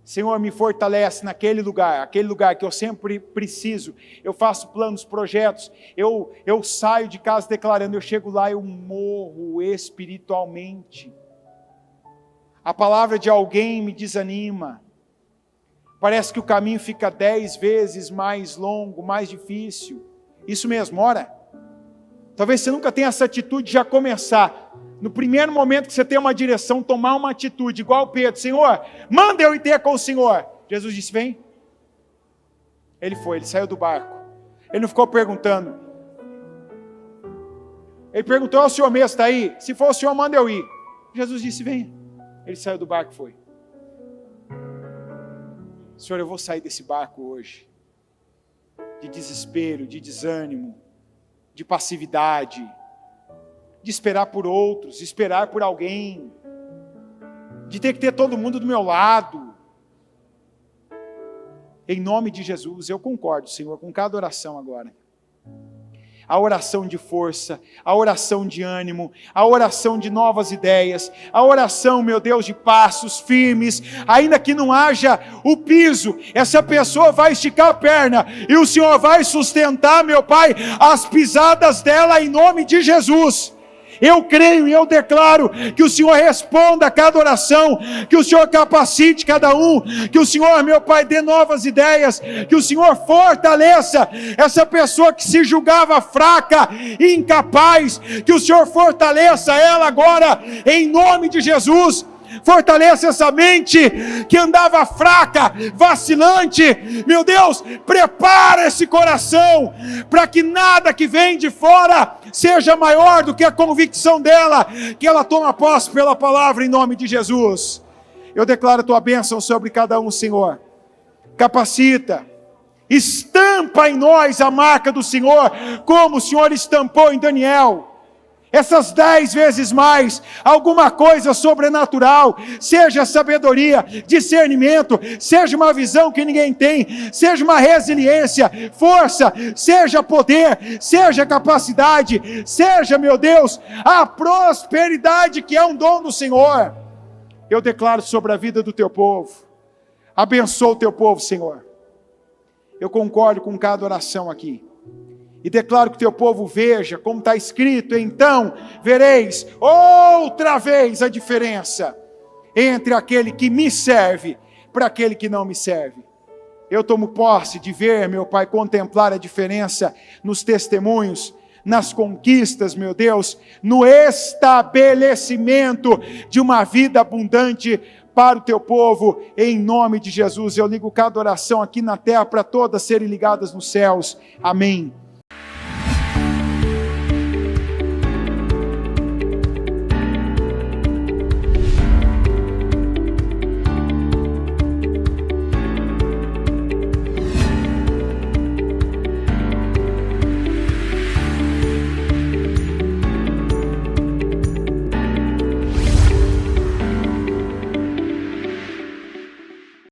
Senhor, me fortalece naquele lugar, aquele lugar que eu sempre preciso. Eu faço planos, projetos, eu saio de casa declarando, eu chego lá, eu morro espiritualmente. A palavra de alguém me desanima. Parece que o caminho fica 10 vezes mais longo, mais difícil. Isso mesmo, ora. Talvez você nunca tenha essa atitude de já começar. No primeiro momento que você tem uma direção, tomar uma atitude, igual Pedro. Senhor, manda eu ir ter com o Senhor. Jesus disse, vem. Ele foi, ele saiu do barco. Ele não ficou perguntando. Ele perguntou, o Senhor mesmo está aí? Se for o Senhor, manda eu ir. Jesus disse, vem. Ele saiu do barco e foi. Senhor, eu vou sair desse barco hoje. De desespero, de desânimo, de passividade, de esperar por outros, de esperar por alguém, de ter que ter todo mundo do meu lado. Em nome de Jesus, eu concordo, Senhor, com cada oração agora. A oração de força, a oração de ânimo, a oração de novas ideias, a oração, meu Deus, de passos firmes, ainda que não haja o piso, essa pessoa vai esticar a perna, e o Senhor vai sustentar, meu Pai, as pisadas dela em nome de Jesus. Eu creio e eu declaro que o Senhor responda a cada oração, que o Senhor capacite cada um, que o Senhor, meu Pai, dê novas ideias, que o Senhor fortaleça essa pessoa que se julgava fraca e incapaz, que o Senhor fortaleça ela agora, em nome de Jesus. Fortaleça essa mente que andava fraca, vacilante. Meu Deus, prepara esse coração para que nada que vem de fora seja maior do que a convicção dela, que ela toma posse pela palavra em nome de Jesus. Eu declaro a tua bênção sobre cada um, Senhor. Capacita, estampa em nós a marca do Senhor, como o Senhor estampou em Daniel. essas 10 vezes mais, alguma coisa sobrenatural, seja sabedoria, discernimento, seja uma visão que ninguém tem, seja uma resiliência, força, seja poder, seja capacidade, seja, meu Deus, a prosperidade que é um dom do Senhor. Eu declaro sobre a vida do teu povo, abençoa o teu povo, Senhor. Eu concordo com cada oração aqui. E declaro que o teu povo veja, como está escrito, então vereis outra vez a diferença entre aquele que me serve para aquele que não me serve. Eu tomo posse de ver, meu Pai, contemplar a diferença nos testemunhos, nas conquistas, meu Deus, no estabelecimento de uma vida abundante para o teu povo, em nome de Jesus. Eu ligo cada oração aqui na terra para todas serem ligadas nos céus. Amém.